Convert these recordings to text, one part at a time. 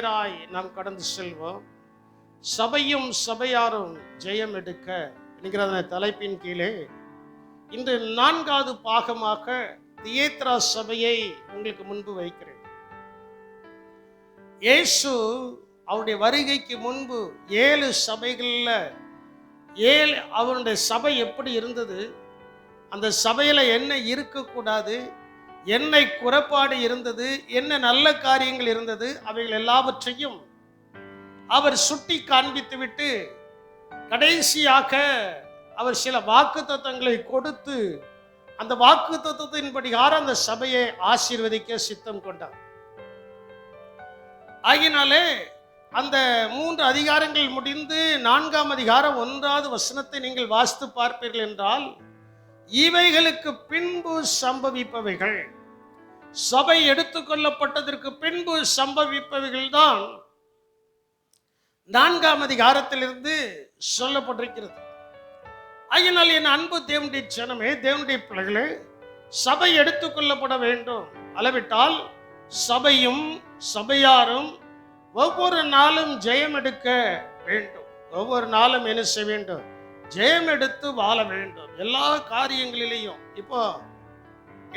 நேராய் நாம் கடந்து செல்வோம். சபையும் சபையாரும் ஜெயம் எடுக்க என்கிற தலைப்பின் கீழே இன்று 4வது பாகமாக தியேத்ரா சபையை உங்களுக்கு முன்பு வைக்கிறேன். இயேசு அவருடைய வருகைக்கு முன்பு 7 சபைகளில் 7 அவருடைய சபை எப்படி இருந்தது, அந்த சபையில் என்ன இருக்கக்கூடாது, என்ன குறைபாடு இருந்தது, என்ன நல்ல காரியங்கள் இருந்தது, அவைகள் எல்லாவற்றையும் அவர் சுட்டி காண்பித்துவிட்டு கடைசியாக அவர் சில வாக்குத்தத்தங்களை கொடுத்து அந்த வாக்குத்தத்தின்படியாக அந்த சபையை ஆசீர்வதிக்க சித்தம் கொண்டார். ஆகினாலே அந்த 3 அதிகாரங்கள் முடிந்து 4ஆம் அதிகாரம் 1வது வசனத்தை நீங்கள் வாசித்து பார்ப்பீர்கள் என்றால், இவைகளுக்கு பின்பு சம்பவிப்பவைகள், சபை எடுத்துக்கொள்ளப்பட்டதற்கு பின்பு சம்பவிப்பவைகள் தான் 4ஆம் அதிகாரத்திலிருந்து சொல்லப்பட்டிருக்கிறது. ஆகினால் என் அன்பு தேவனுடைய ஜனமே, தேவனுடைய பிள்ளைகளே, சபை எடுத்துக்கொள்ளப்பட வேண்டும். அளவிட்டால் சபையும் சபையாரும் ஒவ்வொரு நாளும் ஜெயம் எடுக்க வேண்டும். ஒவ்வொரு நாளும் என்ன செய்ய வேண்டும்? ஜெயம் எடுத்து வாழ வேண்டும் எல்லா காரியங்களிலேயும். இப்போ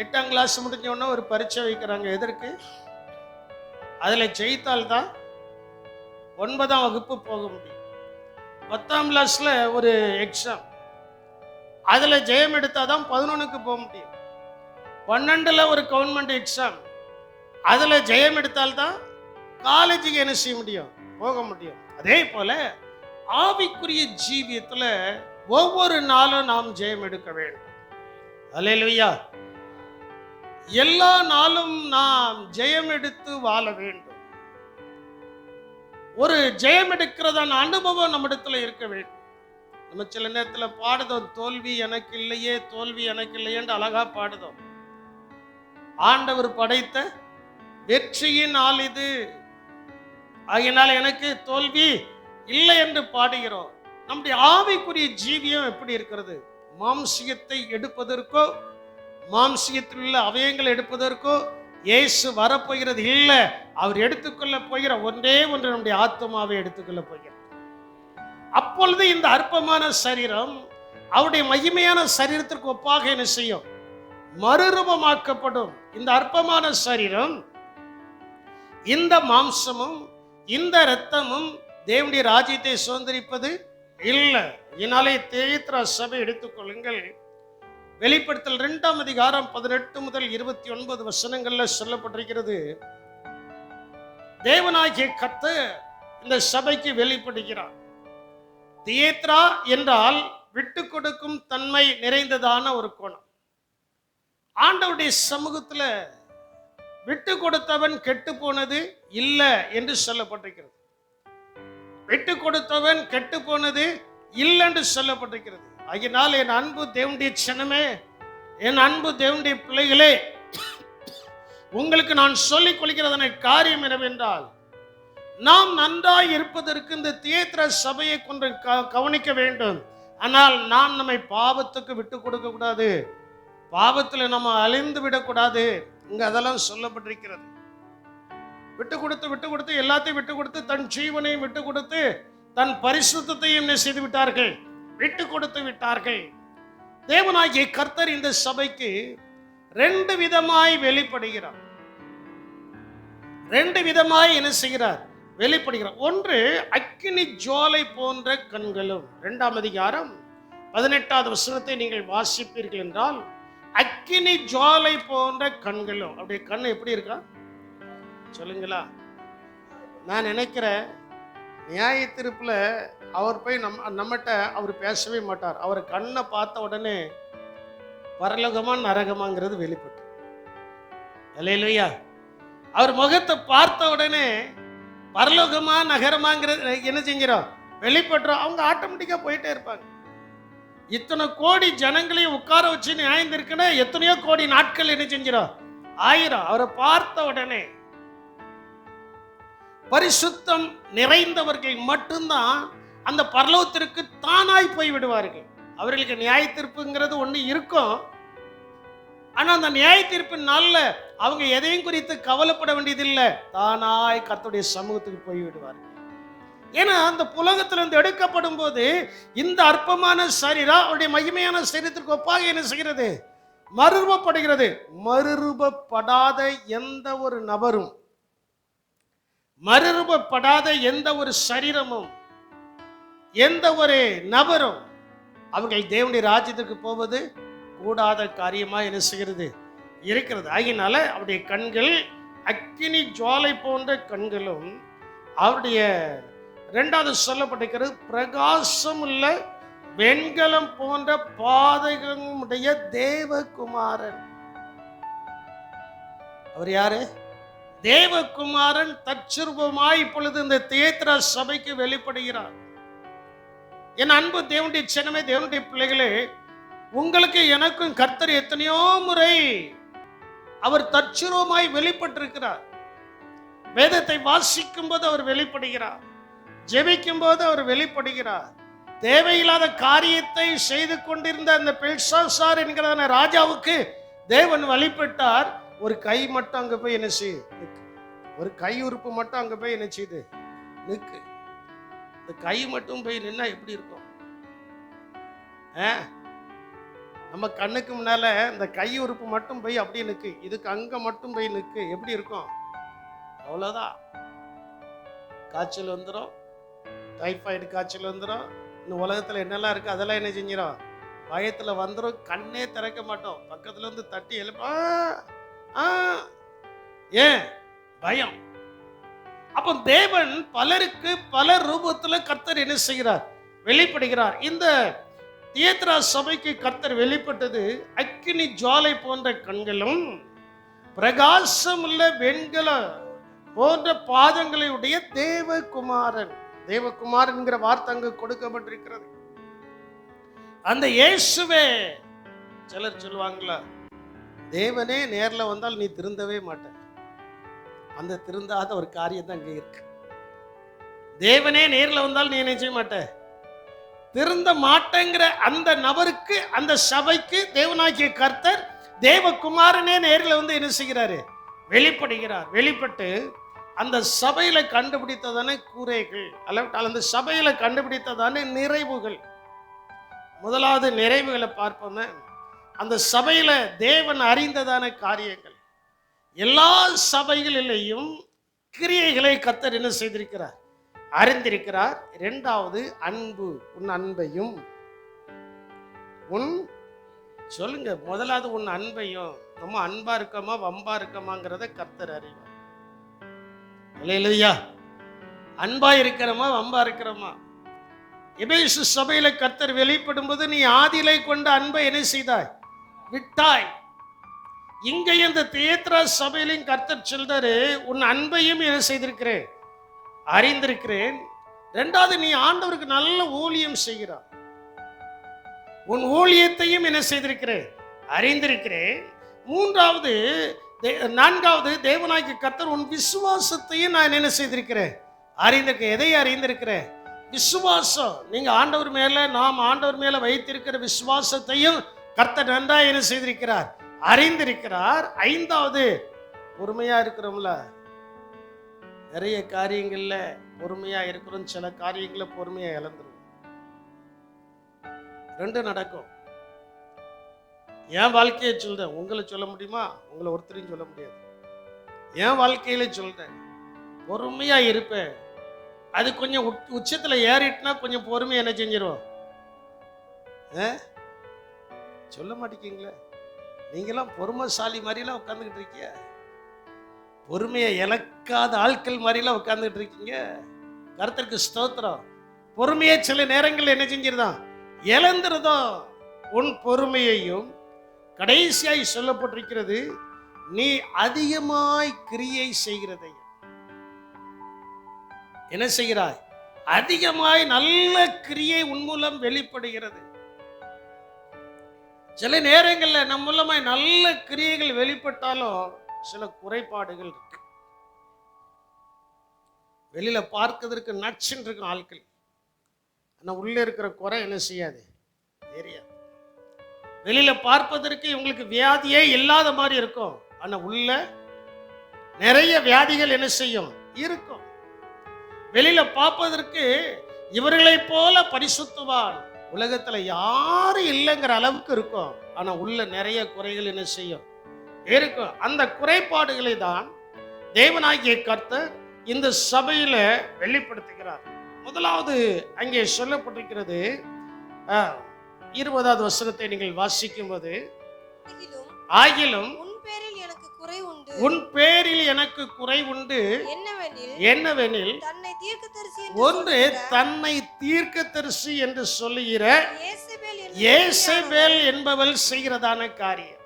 8ஆம் கிளாஸ் முடிஞ்சோன்னா ஒரு பரீட்சை வைக்கிறாங்க. எதற்கு? அதில் ஜெயித்தால்தான் 9ஆம் வகுப்பு போக முடியும். 10ஆம் கிளாஸ்ல ஒரு எக்ஸாம், அதில் ஜெயம் எடுத்தால் தான் 11க்கு போக முடியும். 12ல் ஒரு கவர்மெண்ட் எக்ஸாம், அதில் ஜெயம் எடுத்தால்தான் காலேஜுக்கு என்ன செய்ய முடியும்? போக முடியும். அதே போல ஆவிக்குரிய ஜீவியத்தில் ஒவ்வொரு நாளும் நாம் ஜெயம் எடுக்க வேண்டும். அல்லேலூயா. எல்லா நாளும் நாம் ஜெயம் எடுத்து வாழ வேண்டும். ஒரு ஜெயம் எடுக்கிறதான அனுபவம் நம்மிடத்துல இருக்க வேண்டும். நம்ம சில நேரத்தில் பாடுதோம், தோல்வி எனக்கு இல்லையே, தோல்வி எனக்கு இல்லையேன்னு அழகா பாடுதோம். ஆண்டவர் படைத்த வெற்றியின் நாள் இது, ஆகையினால் எனக்கு தோல்வி இல்லை என்று பாடுகிறோம். நம்முடைய ஆவிக்குரிய ஜீவியம் எப்படி இருக்கிறது? மாம்சியத்தை எடுப்பதற்கோ மாம்சியத்தில் உள்ள அவயங்களை எடுப்பதற்கோ இயேசு வரப்போகிறது இல்லை. அவர் எடுத்துக்கொள்ள போகிற ஒன்றே ஒன்று நம்முடைய ஆத்மாவை எடுத்துக்கொள்ள போகிறார். அப்பொழுது இந்த அற்பமான சரீரம் அவருடைய மகிமையான சரீரத்திற்கு ஒப்பாக என்ன செய்யும்? மறுரூபமாக்கப்படும். இந்த அற்பமான சரீரம், இந்த மாம்சமும் இந்த இரத்தமும் தேவனுடைய ராஜ்யத்தை சுதந்திரிப்பது இல்லை. இதனாலே தியேத்ரா சபை எடுத்துக்கொள்ளுங்கள். வெளிப்படுத்தல் 2ஆம் அதிகாரம் 18 முதல் 29 வசனங்கள்ல சொல்லப்பட்டிருக்கிறது. தேவனாகிய கர்த்தர் இந்த சபைக்கு வெளிப்படுகிறார். தியேத்ரா என்றால் விட்டு கொடுக்கும் தன்மை நிறைந்ததான ஒரு கோணம். ஆண்டவருடைய சமூகத்துல விட்டு கொடுத்தவன் கெட்டு போனது இல்லை என்று சொல்லப்பட்டிருக்கிறது. விட்டு கொடுத்தவன் கெட்டு போனது இல்லை என்று சொல்லப்பட்டிருக்கிறது. ஆகினால் என் அன்பு தேவனுடைய ஜனமே, என் அன்பு தேவனுடைய பிள்ளைகளே, உங்களுக்கு நான் சொல்லிக் கொள்கிறதான காரியம் என்னவென்றால், நாம் நன்றாய் இருப்பதற்கு இந்த தியேத்ரா சபையை கொண்டு கவனிக்க வேண்டும். ஆனால் நாம் நம்மை பாவத்துக்கு விட்டு கொடுக்க கூடாது, பாவத்தில் நம்ம அழிந்து விடக்கூடாது. இங்க அதெல்லாம் சொல்லப்பட்டிருக்கிறது. விட்டு கொடுத்து எல்லாத்தையும் விட்டு கொடுத்து, தன் ஜீவனையும் விட்டு கொடுத்து, தன் பரிசுத்தத்தையும் செய்து விட்டார்கள், விட்டு கொடுத்து விட்டார்கள். தேவனாகிய கர்த்தர் இந்த சபைக்கு 2 விதமாய் வெளிப்படுகிறார். 2 விதமாய் என்ன செய்கிறார்? வெளிப்படுகிறார். ஒன்று, அக்கினி ஜுவாலை போன்ற கண்களும். 2ஆம் அதிகாரம் 18வது வசனத்தை நீங்கள் வாசிப்பீர்கள் என்றால், அக்கினி ஜுவாலை போன்ற கண்களும். அப்படியே கண் எப்படி இருக்கா சொல்லுங்களா? நான் நினைக்கிறேன், நியாய தீர்ப்புல அவர் போய் நம்மகிட்ட அவர் பேசவே மாட்டார். அவர் கண்ணை பார்த்த உடனே பரலோகமா நரகமாங்கிறது வெளிப்பட்டு, அல்லேலூயா. அவர் முகத்தை பார்த்த உடனே பரலோகமா நகரமாங்கிறது என்ன செஞ்சிடும்? வெளிப்பட்டுரும். அவங்க ஆட்டோமேட்டிக்கா போயிட்டே இருப்பாங்க. இத்தனை கோடி ஜனங்களையும் உட்கார வச்சு நியாயம் இருக்குன்னா எத்தனையோ கோடி நாட்கள் என்ன செஞ்சிடும்? ஆயிரம். அவரை பார்த்த உடனே பரிசுத்தம் நிறைந்தவர்கள் மட்டும்தான் அந்த பரலோகத்திற்கு தானாய் போய் விடுவார்கள். அவர்களுக்கு நியாய தீர்ப்புங்கிறது ஒன்று இருக்கும். ஆனா அந்த நியாய தீர்ப்பின் நாள்ல அவங்க எதையும் குறித்து கவலைப்பட வேண்டியதில்லை. தானாய் கர்த்தருடைய சமூகத்துக்கு போய்விடுவார்கள். ஏன்னா அந்த புலகத்துல இருந்து எடுக்கப்படும் போது இந்த அற்பமான சரீரம் அவருடைய மகிமையான சரீரத்திற்கு ஒப்பாக என்ன செய்கிறது? மறுரூபப்படுகிறது. மறுரூபப்படாத எந்த ஒரு நபரும், மறுரூபப்படாத எந்த ஒரு சரீரமும், எந்த ஒரு நபரும் அவர்கள் தேவனுடைய ராஜ்யத்திற்கு போவது கூடாத காரியமா என்ன செய்கிறது? இருக்கிறது. ஆகினால அவருடைய கண்கள் அக்கினி ஜுவாலை போன்ற கண்களும், அவருடைய இரண்டாவது சொல்லப்பட்டிருக்கிறது பிரகாசம் உள்ள வெண்கலம் போன்ற பாதங்களுடைய தேவகுமாரன். அவர் யாரு? தேவகுமாரன் தற்சர்வமாய் இப்பொழுது இந்த தியேத்திரா சபைக்கு வெளிப்படுகிறார். என் அன்பு தேவனுடைய சின்னமே, தேவனுடைய பிள்ளைகளே, உங்களுக்கு எனக்கும் கர்த்தர் எத்தனையோ முறை அவர் தற்சர்வமாய் வெளிப்பட்டிருக்கிறார். வேதத்தை வாசிக்கும் போது அவர் வெளிப்படுகிறார், ஜெபிக்கும் போது அவர் வெளிப்படுகிறார். தேவையில்லாத காரியத்தை செய்து கொண்டிருந்த அந்த பெல்ஷாசார் என்கிற ராஜாவுக்கு தேவன் வழிபட்டார். ஒரு கை மட்டும் அங்க போய் என்ன செய்யுது? ஒரு கை உறுப்பு மட்டும் அங்க போய் என்ன செய்யுது? நிற்கு. இந்த கை மட்டும் போய் நின்னா எப்படி இருக்கும்? நம்ம கண்ணுக்கு முன்னால இந்த கை உறுப்பு மட்டும் போய் அப்படியே நிற்கு, இதுக்கு அங்க மட்டும் போய் நிற்கு, எப்படி இருக்கும்? அவ்வளவுதான். காய்ச்சல் வந்துடும், டைஃபாய்டு காய்ச்சல் வந்துடும், இந்த உலகத்துல என்னெல்லாம் இருக்கு அதெல்லாம் என்ன செஞ்சிடும்? பயத்துல வந்துடும். கண்ணே திறக்க மாட்டோம். பக்கத்துல இருந்து தட்டி எழுப்ப, ஏன்? பயம். அப்போ தேவன் பலருக்கு பல ரூபத்துல கர்த்தர் என்ன செய்கிறார்? வெளிப்படுகிறார். இந்த தியேத்திரா சபைக்கு கர்த்தர் வெளிப்பட்டது அக்கினி ஜுவாலை போன்ற கண்களும் பிரகாசம் உள்ள வெண்கல போன்ற பாதங்களை உடைய தேவகுமாரன். தேவகுமாரன்ங்கிற வார்த்தை அங்கு கொடுக்கப்பட்டிருக்கிறது. அந்த இயேசுவே, சிலர் சொல்லுவாங்களா, தேவனே நேர்ல வந்தால் நீ திருந்தவே மாட்ட. அந்த திருந்தாத ஒரு காரியம் தான் அங்க இருக்கு. தேவனே நேர்ல வந்தால் நீ என்ன செய்ய மாட்ட? திருந்த மாட்டேங்கிற அந்த நபருக்கு, அந்த சபைக்கு தேவனாகிய கர்த்தர் தேவகுமாரனே நேரில் வந்து என்ன செய்கிறாரு? வெளிப்படுகிறார். வெளிப்பட்டு அந்த சபையில கண்டுபிடித்ததான கூரைகள், அல்லது அந்த சபையில கண்டுபிடித்ததான நிறைவுகள். முதலாவது நிறைவுகளை பார்ப்போமே. அந்த சபையில தேவன் அறிந்ததான காரியங்கள், எல்லா சபைகளிலேயும் கிரியைகளை கர்த்தர் என்ன செய்திருக்கிறார்? அறிந்திருக்கிறார். இரண்டாவது அன்பு. உன் அன்பையும், உன் சொல்லுங்க, முதலாவது உன் அன்பையும். நம்ம அன்பா இருக்கோமா வம்பா இருக்கமாங்கிறத கர்த்தர் அறிவார். இல்லையா? அன்பா இருக்கிறோமா வம்பா இருக்கிறோமா? எபேசு சபையில கர்த்தர் வெளிப்படும் போது நீ ஆதிலை கொண்ட அன்பை என்ன செய்தாய்? விட்டாய். இங்க இந்த தியேத்திரா சபையிலும் கர்த்தர் சொல்றாரு, உன் அன்பையும் என்ன செய்திருக்கிறேன்? அறிந்திருக்கிறேன். இரண்டாவது, நீ ஆண்டவருக்கு நல்ல ஊழியம் செய்கிறார். உன் ஊழியத்தையும் என்ன செய்திருக்கிறேன்? அறிந்திருக்கிறேன். மூன்றாவது, நான்காவது, தேவனாகிய கர்த்தர் உன் விசுவாசத்தையும் நான் என்ன செய்திருக்கிறேன்? அறிந்திருக்கிறேன். எதை அறிந்திருக்கிறேன்? விசுவாசம். நீங்க ஆண்டவர் மேல, நாம் ஆண்டவர் மேல வைத்திருக்கிற விசுவாசத்தையும் கர்த்தர் நன்றாக என்ன செய்திருக்கிறார்? அறிந்திருக்கிறார். ஐந்தாவது, பொறுமையா இருக்கிறோம்ல. நிறைய காரியங்கள்ல பொறுமையா இருக்கிறோம், சில காரியங்கள பொறுமையா இழந்துரும். ரெண்டு நடக்கும். என் வாழ்க்கையை சொல்றேன், உங்களை சொல்ல முடியுமா? உங்களை ஒருத்தரையும் சொல்ல முடியாது. என் வாழ்க்கையில சொல்றேன், பொறுமையா இருப்பேன். அது கொஞ்சம் உச்சத்துல ஏறிட்டுனா கொஞ்சம் பொறுமையா என்ன செஞ்சிடும்? சொல்ல மாட்டேங்கீங்களே. நீங்களாம் பொறுமைசாலி மாதிரிலாம் உட்காந்துக்கிட்டு இருக்கீங்க. பொறுமையை இழக்காத ஆட்கள் மாதிரிலாம் உட்கார்ந்துட்டு இருக்கீங்க. கர்த்தருக்கு ஸ்தோத்திரம். பொறுமையை சில நேரங்கள் என்ன செஞ்சிருதான்? இழந்துருதோ. உன் பொறுமையையும், கடைசியாய் சொல்லப்பட்டிருக்கிறது, நீ அதிகமாய் கிரியை செய்கிறதை. என்ன செய்கிறாய்? அதிகமாய் நல்ல கிரியை உன் மூலம் வெளிப்படுகிறது. சில நேரங்களில் நம் மூலமாய் நல்ல கிரியைகள் வெளிப்பட்டாலும் சில குறைபாடுகள் இருக்கு. வெளியில பார்க்கிறதுக்கு நச்சுன்னு இருக்கும் ஆட்கள், ஆனா உள்ள இருக்கிற குறை என்ன செய்யாது? தெரியாது. வெளியில பார்ப்பதற்கு இவங்களுக்கு வியாதியே இல்லாத மாதிரி இருக்கும், ஆனா உள்ள நிறைய வியாதிகள் என்ன செய்யும் இருக்கும். வெளியில பார்ப்பதற்கு இவர்களை போல பரிசுத்தவான் உலகத்துல யாரும் இல்லைங்கிற அளவுக்கு இருக்கும், ஆனா உள்ள நிறைய குறைகள் என்ன செய்யும் இருக்கும். அந்த குறைபாடுகளை தான் தேவனாகிய கர்த்தர் இந்த சபையில வெளிப்படுத்துகிறார். முதலாவது அங்கே சொல்லப்பட்டிருக்கிறது 20வது வசனத்தை நீங்கள் வாசிக்கும் போது, ஆகிலும் உன் பேரில் எனக்கு குறை உண்டு என்னவெனில் ஒன்று தன்னை தீர்க்கதரிசி என்று சொல்லுகிற யேசபேல் என்பவள் செய்கிறதான காரியம்.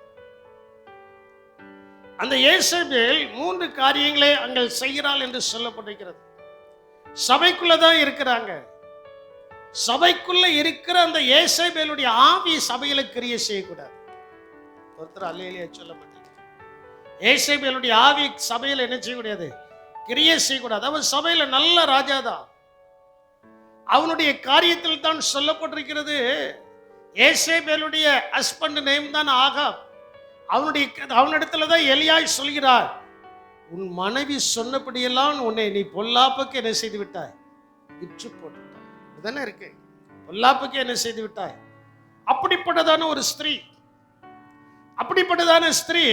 அந்த யேசபேல் 3 காரியங்களை அங்கே செய்கிறாள் என்று சொல்லப்பட்டிருக்கிறது. சபைக்குள்ளதான் இருக்கிறாங்க. சபைக்குள்ள இருக்கிற அந்த யேசபேலுடைய ஆவி சபையில கிரியை செய்யக்கூடாது. ஒருத்தர் அல்லேலூயா சொல்ல மாட்டீங்க. யேசபேலுடைய ஆவி சபையில என்ன செய்யக்கூடாது, கிரியை செய்யக்கூடாது. அவன் சபையில நல்ல ராஜாதான். அவனுடைய காரியத்தில் தான் சொல்லப்பட்டிருக்கிறது. யேசபேலுடைய ஹஸ்பண்ட் நேம் தான் ஆகாப். அவனிடத்துல தான் எலியாய் சொல்கிறார், உன் மனைவி சொன்னபடியெல்லாம் உன்னை நீ பொல்லாப்புக்கு என்ன செய்து விட்டாய், விற்று போட்டுட்டாய். இதுதானே இருக்கு, பொல்லாப்புக்கு என்ன செய்து விட்டாய். அப்படிப்பட்டதான ஒரு ஸ்திரீ, அப்படிப்பட்டதான ஸ்திரீ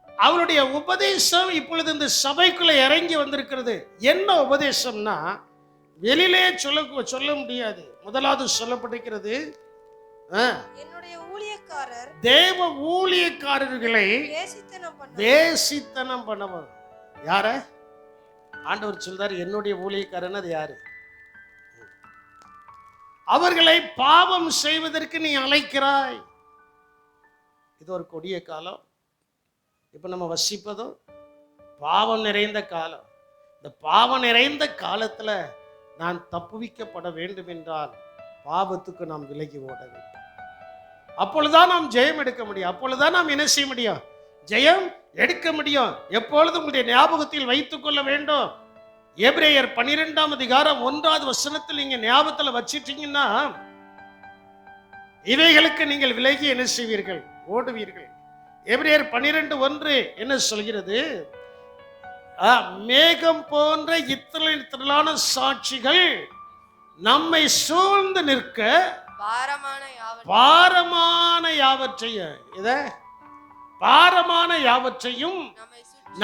அவளுடைய உபதேசம் இப்பொழுது இந்த சபைக்குள்ள இறங்கி வந்திருக்கிறது. என்ன உபதேசம்னா வெளியிலே சொல்ல முடியாது. முதலாவது சொல்லப்பட்டிருக்கிறது, தேவ ஊழியக்காரர்களை வேசித்தனம் பண்ணவும். யார ஆண்டவர் சொல்றாரு, என்னுடைய ஊழியக்காரன் அது யாரு? அவர்களை பாவம் செய்வதற்கு நீ அழைக்கிறாய். இது ஒரு கொடிய காலம். இப்ப நம்ம வசிப்பதும் பாவம் நிறைந்த காலம். இந்த பாவம் நிறைந்த காலத்துல நான் தப்புவிக்கப்பட வேண்டும் என்றால் பாவத்துக்கு நாம் விலகி ஓட வேண்டும். அப்பொழுதுதான் நாம் ஜெயம் எடுக்க முடியும். அப்பொழுதுதான் நாம் என்ன செய்ய முடியும், ஜெயம் எடுக்க முடியும். எப்பொழுதும் உங்களுடைய ஞாபகத்தில் வைத்துக் கொள்ள வேண்டும். எபிரேயர் 12ஆம் அதிகாரம் 1வது வசனத்தில் நீங்க ஞாபகத்துல வச்சிட்டீங்கன்னா இவைகளுக்கு நீங்கள் விலகி என்ன செய்வீர்கள், ஓடுவீர்கள். எபிரேயர் 12:1 என்ன சொல்கிறது, மேகம் போன்ற இத்தலான சாட்சிகள் நம்மை சூழ்ந்து நிற்க பாரமான யாவற்றையும்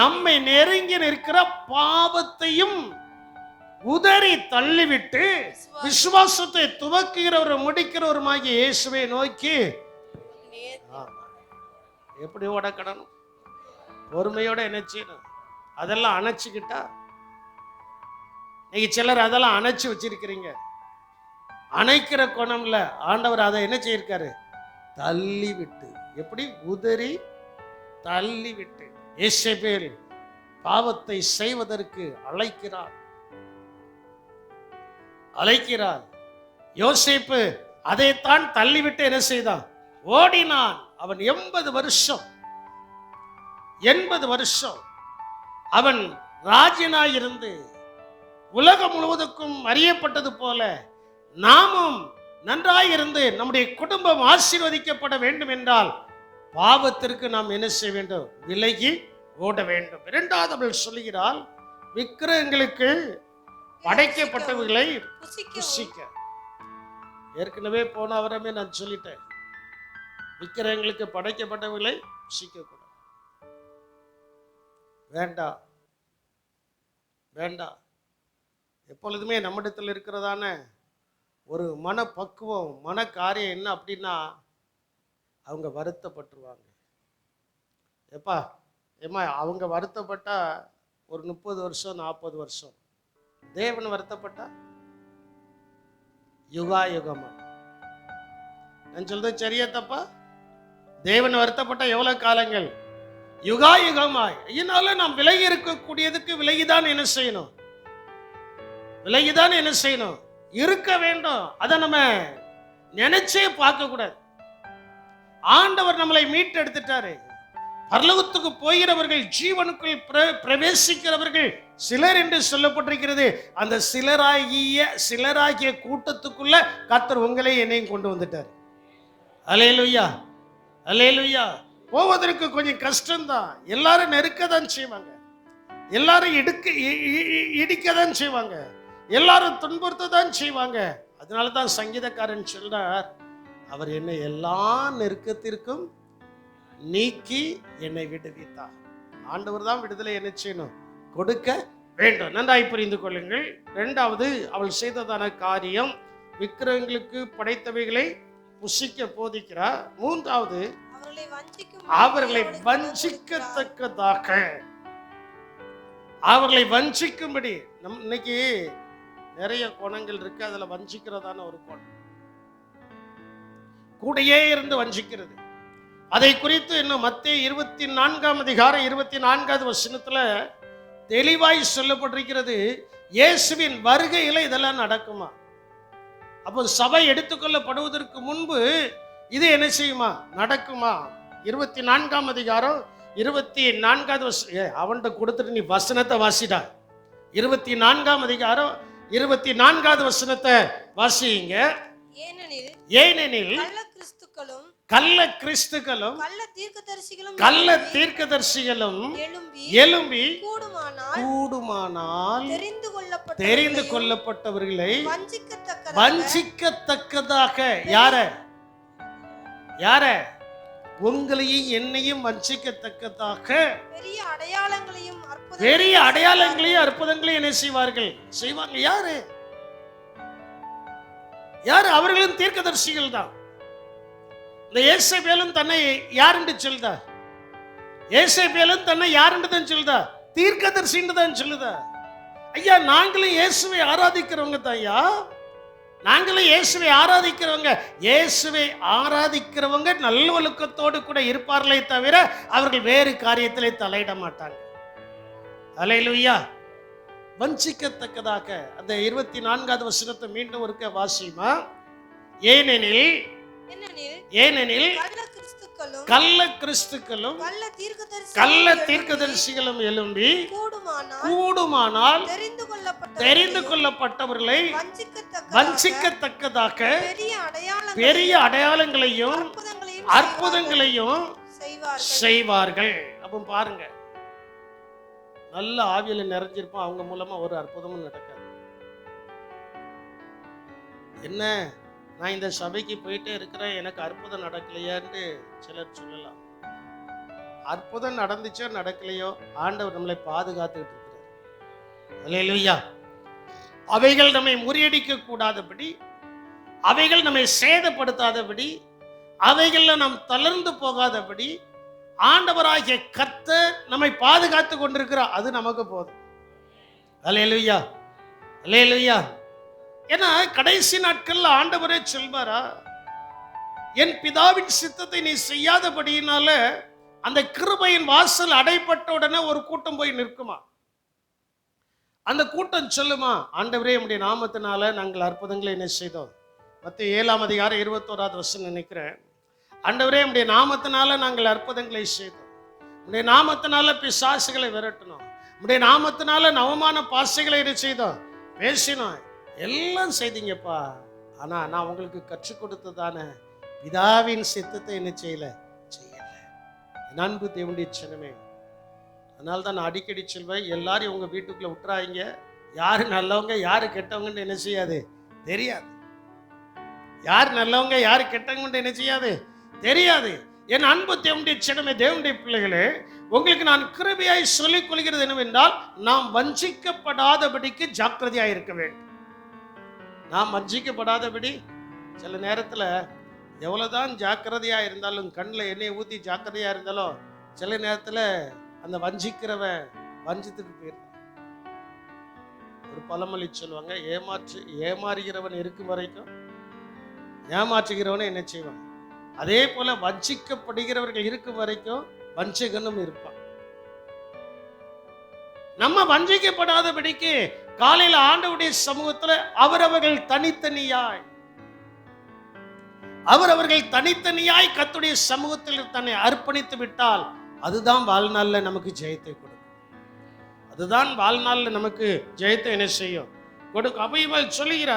நம்மை நெருங்கி நிற்கிற பாவத்தையும் உதறி தள்ளிவிட்டு விசுவாசத்தை துவக்குகிறவர் முடிக்கிறவருமாகிய இயேசுவை நோக்கி எப்படி ஓடக்கடணும், பொறுமையோட என்ன செய்யணும். அதெல்லாம் அணைச்சுக்கிட்டா, நீங்க சிலர் அதெல்லாம் அணைச்சு வச்சிருக்கிறீங்க. அணைக்கிற கோணம்ல ஆண்டவர் அதை என்ன செய்யிருக்காரு, தள்ளி விட்டு, எப்படி உதறி தள்ளி விட்டு. யேசபேல் பாவத்தை செய்வதற்கு அழைக்கிறார். யோசேப்பு அதைத்தான் தள்ளிவிட்டு என்ன செய்தான், ஓடினான். அவன் 80 வருஷம் அவன் ராஜனாயிருந்து உலகம் முழுவதுக்கும் அறியப்பட்டது போல நாமும் நன்றாயிருந்து நம்முடைய குடும்பம் ஆசீர்வதிக்கப்பட வேண்டும் என்றால் பாவத்திற்கு நாம் என்ன செய்ய வேண்டும், விலகி ஓட வேண்டும். 2வது அவள் சொல்லுகிறாள், விக்கிரகங்களுக்கு படைக்கப்பட்டவர்களை புசிக்க. ஏற்கனவே போன அவரமே நான் சொல்லிட்டேன், விக்கிரகங்களுக்கு படைக்கப்பட்டவர்களை புசிக்க கூடாது. வேண்டாம். எப்பொழுதுமே நம்மிடத்தில் இருக்கிறதான ஒரு மனப்பக்குவம், மன காரியம் என்ன அப்படின்னா, அவங்க வருத்தப்பட்டுருவாங்க. அவங்க வருத்தப்பட்டா ஒரு 30 வருஷம் 40 வருஷம். தேவன் வருத்தப்பட்டா யுகாயுகமா. நான் சொல்றது சரியா தப்பா? தேவன் வருத்தப்பட்ட எவ்வளவு காலங்கள், யுகாயுகமாய். இதனால நாம் விலகி இருக்கக்கூடியதுக்கு விலகிதான் என்ன செய்யணும், இருக்க வேண்டும். அதை நம்ம நினைச்சே பார்க்க கூடாது. ஆண்டவர் நம்மளை மீட்டு எடுத்துட்டாரு. பரலோகத்துக்கு போகிறவர்கள், ஜீவனுக்குள் பிரவேசிக்கிறவர்கள் சிலர் என்று சொல்லப்பட்டிருக்கிறது. அந்த சிலராகிய கூட்டத்துக்குள்ள கர்த்தர் உங்களை என்னையும் கொண்டு வந்துட்டார். அல்லேலூயா. அல்லேலூயா. போவதற்கு கொஞ்சம் கஷ்டம்தான். எல்லாரும் நெருக்கதான் செய்வாங்க, எல்லாரும் இடிக்கதான் செய்வாங்க, எல்லாரும் துன்புறுத்ததான் செய்வாங்க. அதனால தான் சங்கீதக்காரன் சொல்றார், அவர் என்னை எல்லா நெருக்கத்திற்கும் நீக்கி என்னை விடுவித்தார். ஆண்டவர் தான் விடுதலை என்ன செய்யணும், கொடுக்க வேண்டும். நன்றாய் புரிந்து கொள்ளுங்கள். இரண்டாவது, அவள் செய்ததான காரியம் விக்கிரகங்களுக்கு படைத்தவைகளை புசிக்க போதிக்கிறார். மூன்றாவது, அவர்களை வஞ்சிக்கத்தக்கதாக, அவர்களை வஞ்சிக்கும்படி. இன்னைக்கு நிறைய குணங்கள் இருக்கு, அதுல வஞ்சிக்கிறதான ஒரு குணம், கூடையே இருந்து வஞ்சிக்கிறது. அதை குறித்து இன்னும் மத்தேயு 24ஆம் அதிகாரம் 24வது வசனத்துல தெளிவாய் சொல்லப்பட்டிருக்கிறது. இயேசுவின் வருகையில இதெல்லாம் நடக்குமா? அப்போ சபை எடுத்துக்கொள்ளப்படுவதற்கு முன்பு இது என்ன செய்யுமா, நடக்குமா? 24ஆம் அதிகாரம் 24வது அவன்கிட்ட கொடுத்துட்டு நீ வசனத்தை வாசிடா. 24ஆம் அதிகாரம் 24வது வசனத்தை வாசிங்க. ஏனெனில் கள்ள கிறிஸ்துக்களும் கள்ள தீர்க்கதரிசிகளும் எழும்பி கூடுமானால் தெரிந்து கொள்ளப்பட்டவர்களை வஞ்சிக்கத்தக்கதாக. யார? உங்களையும் என்னையும் வஞ்சிக்கத்தக்கதாக பெரிய அடையாளங்களையும் அற்புதங்களையும் என்ன செய்வாங்க. யாரு? அவர்களும் தீர்க்கதரிசிகள் தான். இந்த ஏசபேலும் தன்னை யார் என்று சொல்லுதா? ஏசபேலும் தன்னை யார் என்று தான் சொல்லுதா? தீர்க்கதரிசின்னு தான் சொல்லுதா? ஐயா, நாங்களும் இயேசுவை ஆராதிக்கிறவங்க தான் ஐயா, நாங்களும் இயேசுவை ஆராதிக்கிறவங்க. இயேசுவை ஆராதிக்கிறவங்க நல்லொழுக்கத்தோடு கூட இருப்பார்களே தவிர அவர்கள் வேறு காரியத்திலே தலையிட மாட்டாங்க. அல்லேலூயா. வஞ்சிக்கத்தக்கதாக. அந்த 24வது வசனத்தை மீண்டும் ஒருக்க வாசிமா. ஏனெனில் கள்ள கிறிஸ்துக்களும் கள்ள தீர்க்கதரிசிகளும் எழும்பி கூடுமானால் தெரிந்து கொள்ளப்பட்டவர்களை வஞ்சிக்கத்தக்கதாக பெரிய அடையாளங்களையும் அற்புதங்களையும் செய்வார்கள். அப்ப பாருங்க, நல்ல ஆவியில நிறைஞ்சிருப்போம், அவங்க மூலமா ஒரு அற்புதமும் நடக்காது. என்ன, நான் இந்த சபைக்கு போயிட்டே இருக்கிறேன், எனக்கு அற்புதம் நடக்கலையான்னு சிலர் சொல்லலாம். அற்புதம் நடந்துச்சோ நடக்கலையோ, ஆண்டவர் நம்மளை பாதுகாத்துக்கிட்டு இருக்கிறார். அல்லேலூயா. அவைகள் நம்மை முறியடிக்க கூடாதபடி, அவைகள் நம்மை சேதப்படுத்தாதபடி, அவைகள்ல நாம் தளர்ந்து போகாதபடி ஆண்டவராகிய கர்த்தர் நம்மை பாதுகாத்து கொண்டிருக்கிறார். அது நமக்கு போதும். அல்லேலூயா, அல்லேலூயா. ஏன்னா கடைசி நாட்கள்ல ஆண்டவரே சொல்வாரா, என் பிதாவின் சித்தத்தை நீ செய்யாதபடியினால அந்த கிருபையின் வாசல் அடைப்பட்ட உடனே ஒரு கூட்டம் போய் நிற்குமா? அந்த கூட்டம் சொல்லுமா, ஆண்டவரே உம்முடைய நாமத்தினால நாங்கள் அற்புதங்களை என்ன செய்தோம். மத்தேயு 7ஆம் அதிகாரம் 21வது வசனம் நினைக்கிறேன். ஆண்டவரே உம்முடைய நாமத்தினால நாங்கள் அற்புதங்களை செய்தோம், உம்முடைய நாமத்தினால பிசாசுகளை விரட்டணும், உம்முடைய நாமத்தினால நவமான பாசைகளை என்ன செய்தோம், பேசினோம், எல்லாம் செய்தீங்கப்பா. ஆனா நான் உங்களுக்கு கற்றுக் கொடுத்ததான பிதாவின் சித்தத்தை என்ன செய்யல. அன்பு தேவனுடைய சின்னமே, அதனால தான் நான் அடிக்கடி சொல்வேன், எல்லாரும் உங்க வீட்டுக்குள்ள விட்டுறாங்க, யாரு நல்லவங்க யாரு கெட்டவங்கன்னு என்ன செய்யாது தெரியாது. யார் நல்லவங்க யாரு கெட்டவங்கன்னு என்ன செய்யாது தெரியாது. என் அன்பு தேவனுடைய சின்னமே, தேவனுடைய பிள்ளைகளே, உங்களுக்கு நான் கிருபையாய் சொல்லிக் கொள்கிறது என்னவென்றால், நாம் வஞ்சிக்கப்படாதபடிக்கு ஜாக்கிரதையாக இருக்க வேண்டும். நாம் வஞ்சிக்கப்படாதபடி, சில நேரத்துல எவ்வளவுதான் ஜாக்கிரதையா இருந்தாலும், கண்ணில் எண்ணெயை ஊத்தி ஜாக்கிரதையா இருந்தாலும், சில நேரத்துல அந்த வஞ்சிக்கிறவன் வஞ்சித்துட்டு போயிருந்தான். ஒரு பழமொழி சொல்லுவாங்க, ஏமாறுகிறவன் இருக்கும் வரைக்கும் ஏமாற்றுகிறவனை என்ன செய்வான், அதே போல வஞ்சிக்கப்படுகிறவர்கள் இருக்கும் வரைக்கும் வஞ்சகனும் இருப்பான். நம்ம வஞ்சிக்கப்படாதபடிக்கு காலையில ஆண்டவருடைய சமூகத்துல அவரவர்கள் தனித்தனியாய் கர்த்தருடைய சமூகத்தில் தன்னை அர்ப்பணித்து விட்டால் அதுதான் வாழ்நாள்ல நமக்கு ஜெயத்தை கொடுக்கும். அதுதான் வாழ்நாள்ல நமக்கு ஜெயத்தை என்ன செய்யும், கொடுக்கும். அப்ப இவள் சொல்லுகிற,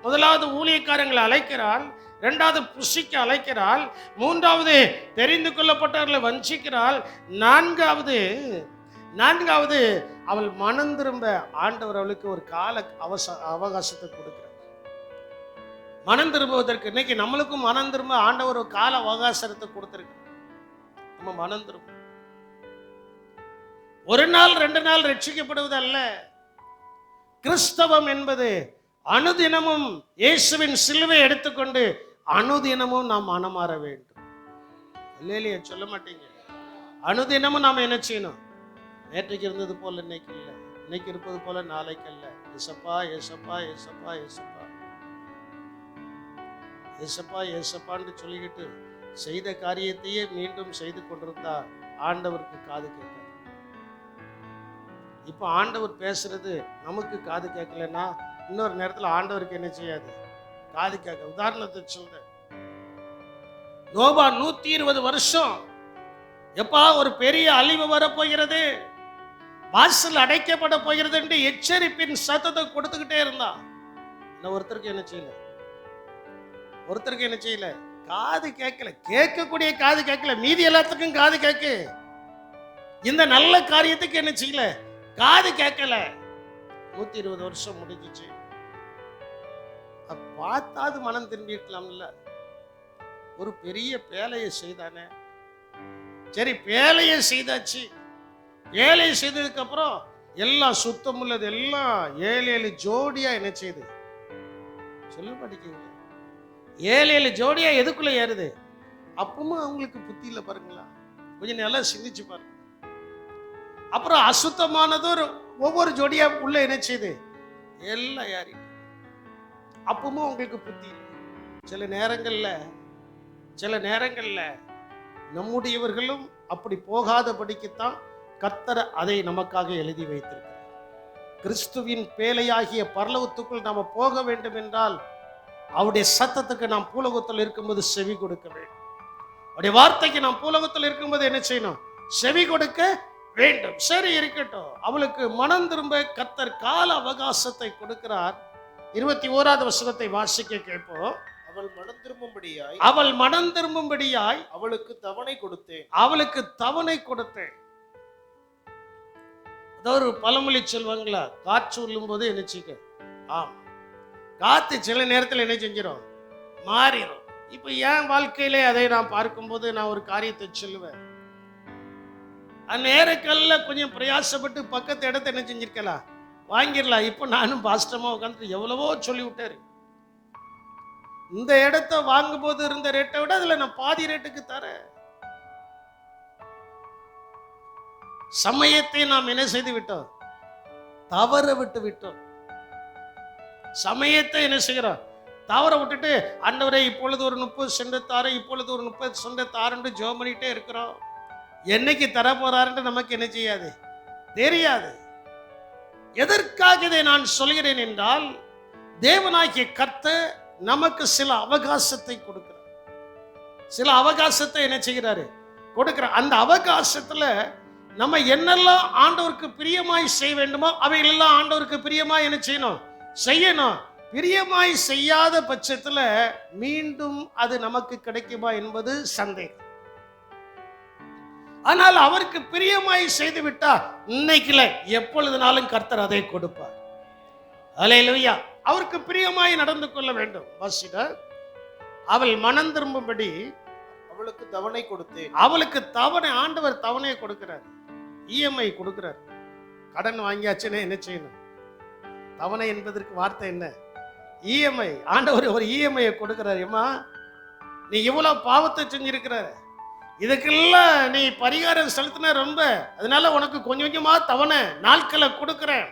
முதலாவது ஊழியக்காரங்களை அழைக்கிறாள், இரண்டாவது புசிக்க அழைக்கிறாள், மூன்றாவது தெரிந்து கொள்ளப்பட்டவர்களை வஞ்சிக்கிறாள், நான்காவது அவள் மனம் திரும்ப ஆண்டவர் அவளுக்கு ஒரு கால அவகாசத்தை கொடுக்கிறார். மனம் திரும்புவதற்கு இன்னைக்கு நம்மளுக்கும் மனம் திரும்ப ஆண்டவர் ஒரு கால அவகாசத்தை கொடுத்திருக்கிறார். நம்ம மனம் திரும்ப ஒரு நாள் 2 நாள் ரட்சிக்கப்படுவது அல்ல. கிறிஸ்தவம் என்பது அனுதினமும் இயேசுவின் சிலுவை எடுத்துக்கொண்டு அனுதினமும் நாம் மனமாற வேண்டும். இல்லையா? சொல்ல மாட்டீங்க. அனுதினமும் நாம் என்ன செய்யணும்? நேற்றைக்கு இருந்தது போல இன்னைக்கு இல்லை, இன்னைக்கு இருப்பது போல நாளைக்கு அல்ல. ஏசப்பா ஏசப்பா ஏசப்பா ஏசப்பா ஏசப்பா ஏசப்பான்னு சொல்லிக்கிட்டு செய்த காரியத்தையே மீண்டும் செய்து கொண்டிருந்தா ஆண்டவருக்கு காது கேட்காது. இப்போ ஆண்டவர் பேசுறது நமக்கு காது கேட்கலன்னா இன்னொரு நேரத்தில் ஆண்டவருக்கு என்ன செய்யாது? காது கேட்க. உதாரணத்தை சொல்றேன். நோபா 120 வருஷம் எப்பா ஒரு பெரிய அழிவு வரப்போகிறது, வாசல் அடைக்கப்பட போகிறது என்று எச்சரிப்பின் சத்தத்தை கொடுத்துக்கிட்டே இருந்தான். ஒருத்தருக்கு என்ன செய்யல? ஒருத்தருக்கு என்ன செய்யல? காது கேட்கல. கேட்கக்கூடிய காது கேட்கல, மீதி எல்லாத்துக்கும் காது கேட்க. இந்த நல்ல காரியத்துக்கு என்ன செய்யல? காது கேட்கல. 120 வருஷம் முடிஞ்சிச்சு. பார்த்தாது மனம் திரும்பிக்கலாம்ல. ஒரு பெரிய பேலையை செய்தானே, சரி பேலையை செய்தாச்சு. வேலையை செய்ததுக்கு அப்புறம் எல்லாம் சுத்தம் உள்ளது எல்லாம் 7 ஜோடியா என்ன செய்யுது? சொல்ல படிக்கிறீங்க. 7 ஜோடியா எதுக்குள்ள ஏறுது? அப்பவும் அவங்களுக்கு புத்தி இல்லை பாருங்களா. கொஞ்சம் நல்லா சிந்திச்சு பாருங்க. அப்புறம் அசுத்தமானதும் ஒவ்வொரு ஜோடியா உள்ள என்ன செய்யுது? எல்லாம் ஏறி. அப்பவும் உங்களுக்கு புத்தி இல்லை. சில நேரங்கள்ல நம்முடையவர்களும் அப்படி போகாதபடிக்குத்தான் கர்த்தர் அதை நமக்காக எழுதி வைத்திருக்கிறார். கிறிஸ்துவின் பேழையாகிய பரலோகத்துக்குள் நாம போக வேண்டும் என்றால் அவருடைய சத்தத்துக்கு நாம் பூலோகத்தில் இருக்கும்போது செவி கொடுக்க வேண்டும். அவருடைய வார்த்தைக்கு நாம் பூலோகத்தில் இருக்கும்போது என்ன செய்யணும்? செவி கொடுக்க வேண்டும். சரி இருக்கட்டும். அவளுக்கு மனம் திரும்ப கர்த்தர் கால அவகாசத்தை கொடுக்கிறார். 21வது வசனத்தை வாசிக்க கேட்போம். அவள் மனம் திரும்பும்படியாய் அவளுக்கு தவணை கொடுத்தேன். ஒரு பழமொழி சொல்வாங்களா, காற்று உள்ளும் போது என்ன செய்ய? ஆமா, காத்து சில நேரத்தில் என்ன செஞ்சிடும்? மாறிடும். இப்ப என் வாழ்க்கையிலே அதை நான் பார்க்கும்போது நான் ஒரு காரியத்தை சொல்லுவேன். நேரக்கல்ல கொஞ்சம் பிரயாசப்பட்டு பக்கத்து இடத்த என்ன செஞ்சிருக்கலாம்? வாங்கிடலாம். இப்போ நானும் பாஸ்டமா உட்காந்து எவ்வளவோ சொல்லி விட்டாரு. இந்த இடத்த வாங்கும் போது இருந்த ரேட்டை விட அதுல நான் பாதி ரேட்டுக்கு தரேன். சமயத்தை நாம் என்ன செய்து விட்டோம்? தவற விட்டு விட்டோம். சமயத்தை என்ன செய்கிறோம்? தவற விட்டுட்டு ஆண்டவரே இப்பொழுது ஒரு 30 சென்ட் தாரு, இப்பொழுது ஒரு 30 சென்ட் தாருன்னு ஜெபம் பண்ணிட்டே இருக்கிறோம். என்னைக்கு தர போறாருன்னு நமக்கு என்ன செய்யாது? தெரியாது. எதற்காக இதை நான் சொல்கிறேன் என்றால், தேவனாகிய கர்த்தர் நமக்கு சில அவகாசத்தை கொடுக்கிறார். சில அவகாசத்தை என்ன செய்கிறாரு? கொடுக்கிறார். அந்த அவகாசத்துல நம்ம என்னெல்லாம் ஆண்டவருக்கு பிரியமாய் செய்ய வேண்டுமோ அவைகளெல்லாம் ஆண்டவருக்கு பிரியமாய் என்ன செய்யணும். பிரியமாய் செய்யாத பட்சத்துல மீண்டும் அது நமக்கு கிடைக்குமா என்பது சந்தேகம். ஆனால் அவருக்கு பிரியமாய் செய்து விட்டா இன்னைக்குல எப்பொழுதுனாலும் கர்த்தர் அதை கொடுப்பார். அல்லேலூயா. அவருக்கு பிரியமாய் நடந்து கொள்ள வேண்டும். அவள் மனம் திரும்பும்படி அவளுக்கு தவணை கொடுத்தேன். அவளுக்கு தவணை, ஆண்டவர் தவணையை கொடுக்கிறார். இஎம்ஐ கொடுக்கிறார். கடன் வாங்கியாச்சுன்னா என்ன செய்யணும்? தவணை என்பதற்கு வார்த்தை என்ன? இஎம்ஐ. ஆண்டவர் ஒரு இஎம்ஐ கொடுக்கிறார். ஏமா நீ இவ்வளவு பாவத்தை செஞ்சிருக்கிற, இதுக்கெல்லாம் நீ பரிகாரம் செலுத்தின ரொம்ப, அதனால உனக்கு கொஞ்சம் கொஞ்சமா தவணை நாட்களை கொடுக்கிறேன்.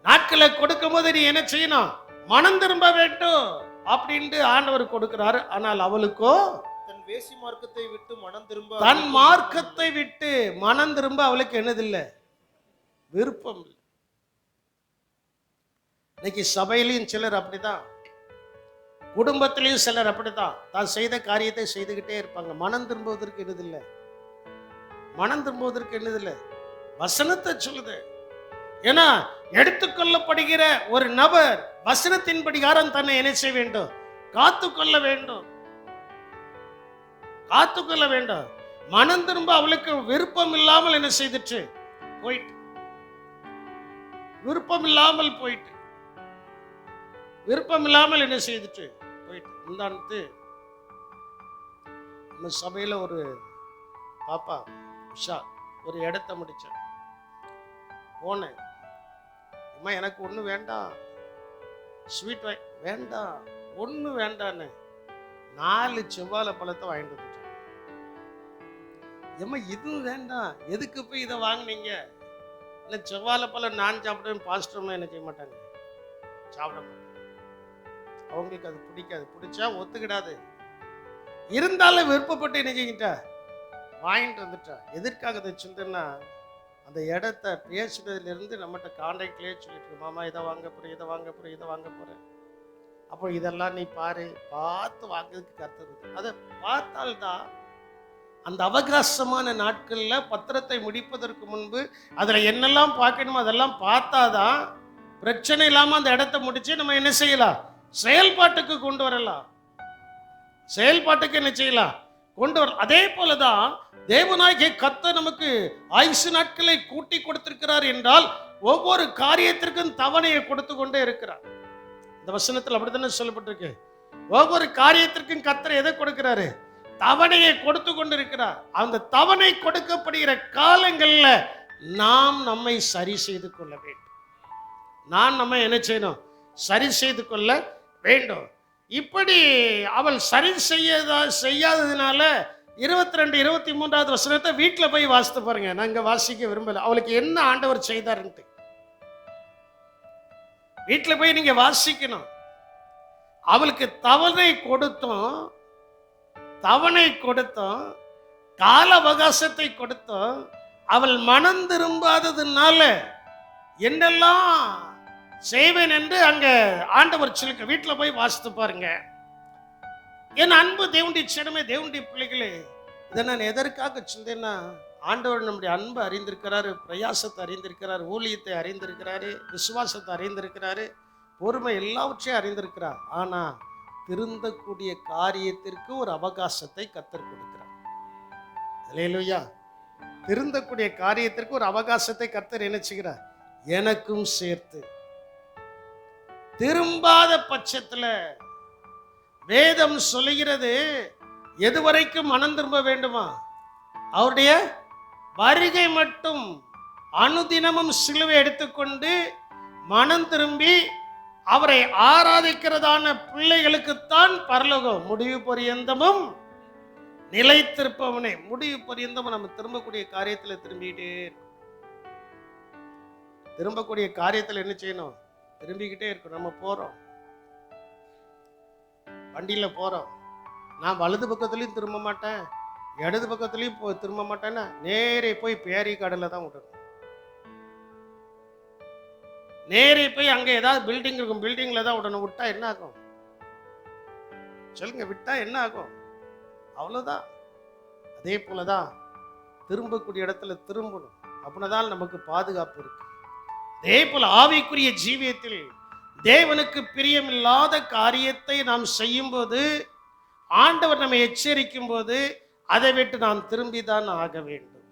நாட்களை கொடுக்கும் போது நீ என்ன செய்யணும்? மனம் திரும்ப வேண்டும் அப்படின்ட்டு ஆண்டவர் கொடுக்கிறார். ஆனால் அவளுக்கோ தன் மார்க்கத்தை விட்டு மனம் திரும்ப அவளுக்கு என்னதில்லை? விருப்பம் இல்லை. இன்னைக்கு சபையிலையும் சிலர் அப்படிதான், குடும்பத்திலையும் சிலர் அப்படிதான். தான் செய்த காரியத்தை செய்துகிட்டே இருப்பாங்க. மனம் திரும்புவதற்கு என்னதில்லை? வசனத்தை சொல்லுது. ஏன்னா எடுத்துக்கொள்ளப்படுகிற ஒரு நபர் வசனத்தின் படிகாரம் தன்னை என்ன செய்ய வேண்டும்? காத்துக்கொள்ள வேண்டும், காத்துக்கொள்ள வேண்டும். மனம் திரும்ப அவளுக்கு விருப்பம் இல்லாமல் என்ன செய்துச்சு, போயிட்டு, விருப்பம் இல்லாமல் போயிட்டு, விருப்பம் இல்லாமல் என்ன செய்துட்டு போயிட்டு. முந்தானத்து நம்ம சபையில ஒரு பாப்பா உஷா ஒரு இடத்த முடிச்சேன். போனேன், அம்மா எனக்கு ஒண்ணு வேண்டாம், ஸ்வீட் வேண்டாம், ஒண்ணு வேண்டான்னு 4 செவ்வாழை பழத்தை வாங்கிட்டு வந்துட்டேன். ஏம்மா இதுவும் வேண்டாம், எதுக்கு போய் இதை வாங்கினீங்க? இல்லை செவ்வாழை பழம் நான் சாப்பிடுவேன், பாஸ்டர்மா என்ன செய்ய மாட்டாங்க, சாப்பிட மாட்டாங்க, அவங்களுக்கு அது பிடிக்காது, பிடிச்சா ஒத்துக்கிடாது, இருந்தாலும் விருப்பப்பட்டு என்ன செஞ்சிட்டா வாங்கிட்டு வந்துட்டா. எதற்காக அதை சொல்றேன்னா, அந்த இடத்த பேசுனதுல இருந்து நம்மகிட்ட கான்டாக்ட்லயே சொல்லிட்டு, மாமா இதை வாங்க போறேன், இதை வாங்க போறேன், இதை வாங்க போறேன், அப்போ இதெல்லாம் நீ பாரு, பார்த்து வாங்குறதுக்கு கத்துறது. அதை பார்த்தால்தான் அந்த அவகாசமான நாட்கள்ல பத்திரத்தை முடிப்பதற்கு முன்பு அதுல என்னெல்லாம் பார்க்கணுமோ அதெல்லாம் பார்த்தாதான் பிரச்சனை இல்லாம அந்த இடத்தை முடிச்சு நம்ம என்ன செய்யலாம், செயல்பாட்டுக்கு கொண்டு வரலாம், செயல்பாட்டுக்கு என்ன செய்யலாம், கொண்டு வரலாம். அதே போலதான் தேவனாகிய கர்த்தர் நமக்கு ஆயுசு நாட்களை கூட்டி கொடுத்திருக்கிறார் என்றால் ஒவ்வொரு காரியத்திற்கும் தவணையை கொடுத்து கொண்டே இருக்கிறார். இந்த வசனத்தில் அப்படித்தானே சொல்லப்பட்டிருக்கு. ஒவ்வொரு காரியத்திற்கும் கர்த்தர் எதை கொடுக்கிறாரு, தவணையை கொடுத்து கொண்டிருக்கிறார். அந்த தவணை கொடுக்கப்படுகிற காலங்கள்ல நாம் நம்மை சரி செய்து கொள்ள வேண்டும். நம்ம என்ன செய்யணும், சரி செய்து கொள்ள வேண்டும். இப்படி அவள் சரி செய்யாததுனால 22, 23வது வசனத்தை வீட்டில் போய் வாசித்து பாருங்க. நான் இங்க வாசிக்க விரும்பல. அவளுக்கு என்ன ஆண்டவர் செய்தார்ன்ட்டு வீட்டில் போய் நீங்க வாசிக்கணும். அவளுக்கு தவணை கொடுத்தோம், கால அவகாசத்தை கொடுத்தோம். அவள் மனம் திரும்பாததுனால என்னெல்லாம் செய்வேன் என்று அங்க ஆண்டவர் சொல்லிக்க. வீட்டில் போய் வாசித்து பாருங்க. என் அன்பு தேவனுடைய சின்னமே, தேவனுடைய பிள்ளைகளே, இதை நான் எதற்காக சொன்னேன்னா, ஆண்டவர் நம்முடைய அன்பை அறிந்திருக்கிறாரு, பிரயாசத்தை அறிந்திருக்கிறார், ஊழியத்தை அறிந்திருக்கிறாரு, விசுவாசத்தை அறிந்திருக்கிறாரு, பொறுமை எல்லாவற்றையும் அறிந்திருக்கிறார். ஆனா திருந்தக்கூடிய காரியத்திற்கு ஒரு அவகாசத்தை கர்த்தர் கொடுக்கிறார். அல்லேலூயா. திருந்தக்கூடிய காரியத்திற்கு ஒரு அவகாசத்தை கர்த்தர் என்ன செய்கிறார், எனக்கும் சேர்த்து. திரும்பாத பட்சத்துல வேதம் சொல்லுகிறது, எதுவரைக்கும் மனம் திரும்ப வேண்டுமா, அவருடைய வருகை மட்டும். அனுதினமும் சிலுவை எடுத்துக்கொண்டு மனம் திரும்பி அவரை ஆராதிக்கிறதான பிள்ளைகளுக்குத்தான் பரலோகம். முடிவு பரியந்தமும் நிலைத்திருப்பவனே. முடிவு பரியந்தமும் நம்ம திரும்பக்கூடிய காரியத்தில் திரும்பிக்கிட்டே இருக்கும். திரும்பக்கூடிய காரியத்தில் என்ன செய்யணும், திரும்பிக்கிட்டே இருக்கும். நம்ம போறோம், வண்டியில போறோம், நான் வலது பக்கத்துலயும் திரும்ப மாட்டேன், இடது பக்கத்துலயும் திரும்ப மாட்டேன்னா நேரே போய் பேரி கடல தான் விடணும். நேரே போய் அங்க ஏதாவது பில்டிங் இருக்கும், பில்டிங்ல தான் விடணும். விட்டா என்ன ஆகும் சொல்லுங்க, விட்டா என்ன ஆகும்? அவ்வளவுதான். அதே போலதான் திரும்பக்கூடிய இடத்துல திரும்பணும். அப்படின்னதான் நமக்கு பாதுகாப்பு இருக்கு. அதே போல ஆவிக்குரிய ஜீவியத்தில் தேவனுக்கு பிரியமில்லாத காரியத்தை நாம் செய்யும் போது, ஆண்டவர் நம்மை எச்சரிக்கும் போது, அதை விட்டு நாம் திரும்பிதான் ஆக வேண்டும்.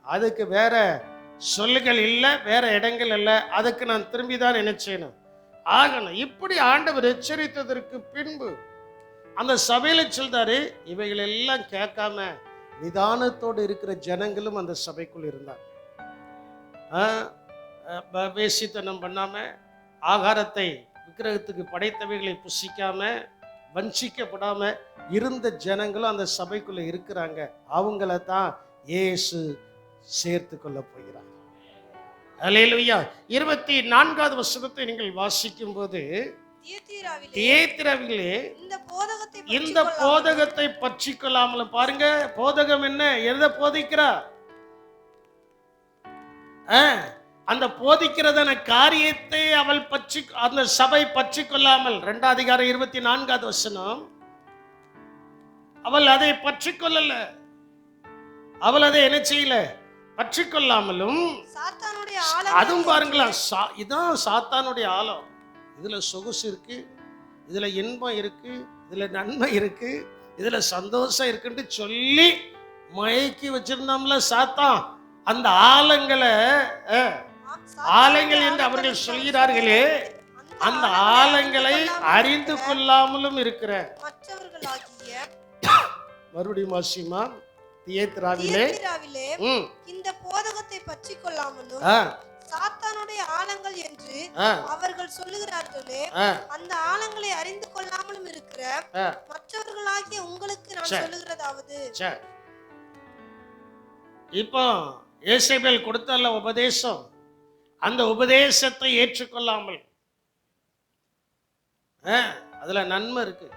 அதுக்கு வேற சொல்லுகள் இல்லை, வேற இடங்கள் இல்லை, அதுக்கு நான் திரும்பிதான் என்ன செய்யணும், ஆகணும். இப்படி ஆண்டவர் எச்சரித்ததற்கு பின்பு அந்த சபையில சொல்றாரு, இவைகள் எல்லாம் கேட்காம நிதானத்தோடு இருக்கிற ஜனங்களும் அந்த சபைக்குள் இருந்தாங்க. வேசித்தனம் பண்ணாம, ஆகாரத்தை விக்கிரகத்துக்கு படைத்தவைகளை புசிக்காம, வஞ்சிக்கப்படாம இருந்த ஜனங்களும் அந்த சபைக்குள்ள இருக்கிறாங்க. அவங்கள தான் இயேசு சேர்த்து கொள்ள போகிறார். அல்லேலூயா. 24வது வசனத்தை நீங்கள் வாசிக்கும் போது, தியேத்திராவிலே இந்த போதகத்தை பற்றி கொள்ளாமல், பாருங்க போதகம் என்ன, எதை போதிக்கிறா, அந்த போதிக்கிறதான காரியத்தை அவள் பற்றி, அந்த சபை பற்றி கொள்ளாமல், 2 அதிகாரம் 24வது வசனம், அவள் அதை பற்றி கொள்ளல, அவள் அதை என்ன செய்யல, பற்றி கொள்ளாமலும், அதுவும் பாருங்களா, இதான் சாத்தானுடைய ஆழம். இதுல சொகுசு இருக்கு, இதுல இன்பம் இருக்கு, இதுல நன்மை இருக்கு, இதுல சந்தோஷம் இருக்குன்னு சொல்லி மயக்கி வச்சிருந்தோம்ல சாத்தான். அந்த ஆலங்களை ஆலங்கள் என்று அவர்கள் சொல்கிறார்களே, அந்த ஆலங்களை அறிந்து கொள்ளாமலும் இருக்கிற மறுபடியும் வாசிமா தியேத்திராவிலே இந்த போதகத்தை பற்றி கொள்ளாமலும் சாத்தானுடைய ஆலங்கள் என்று அவர்கள் சொல்லுகிறார்களே, அந்த ஆலங்களை அறிந்து கொள்ளாமலும் இருக்கிற மற்றவர்களாகிய உங்களுக்கு நான் சொல்லுகிறதாவது. இப்போ யேசபேல் கொடுத்தல்ல உபதேசம், அந்த உபதேசத்தை ஏற்றுக்கொள்ளாமல் அதுல நன்மை இருக்கு.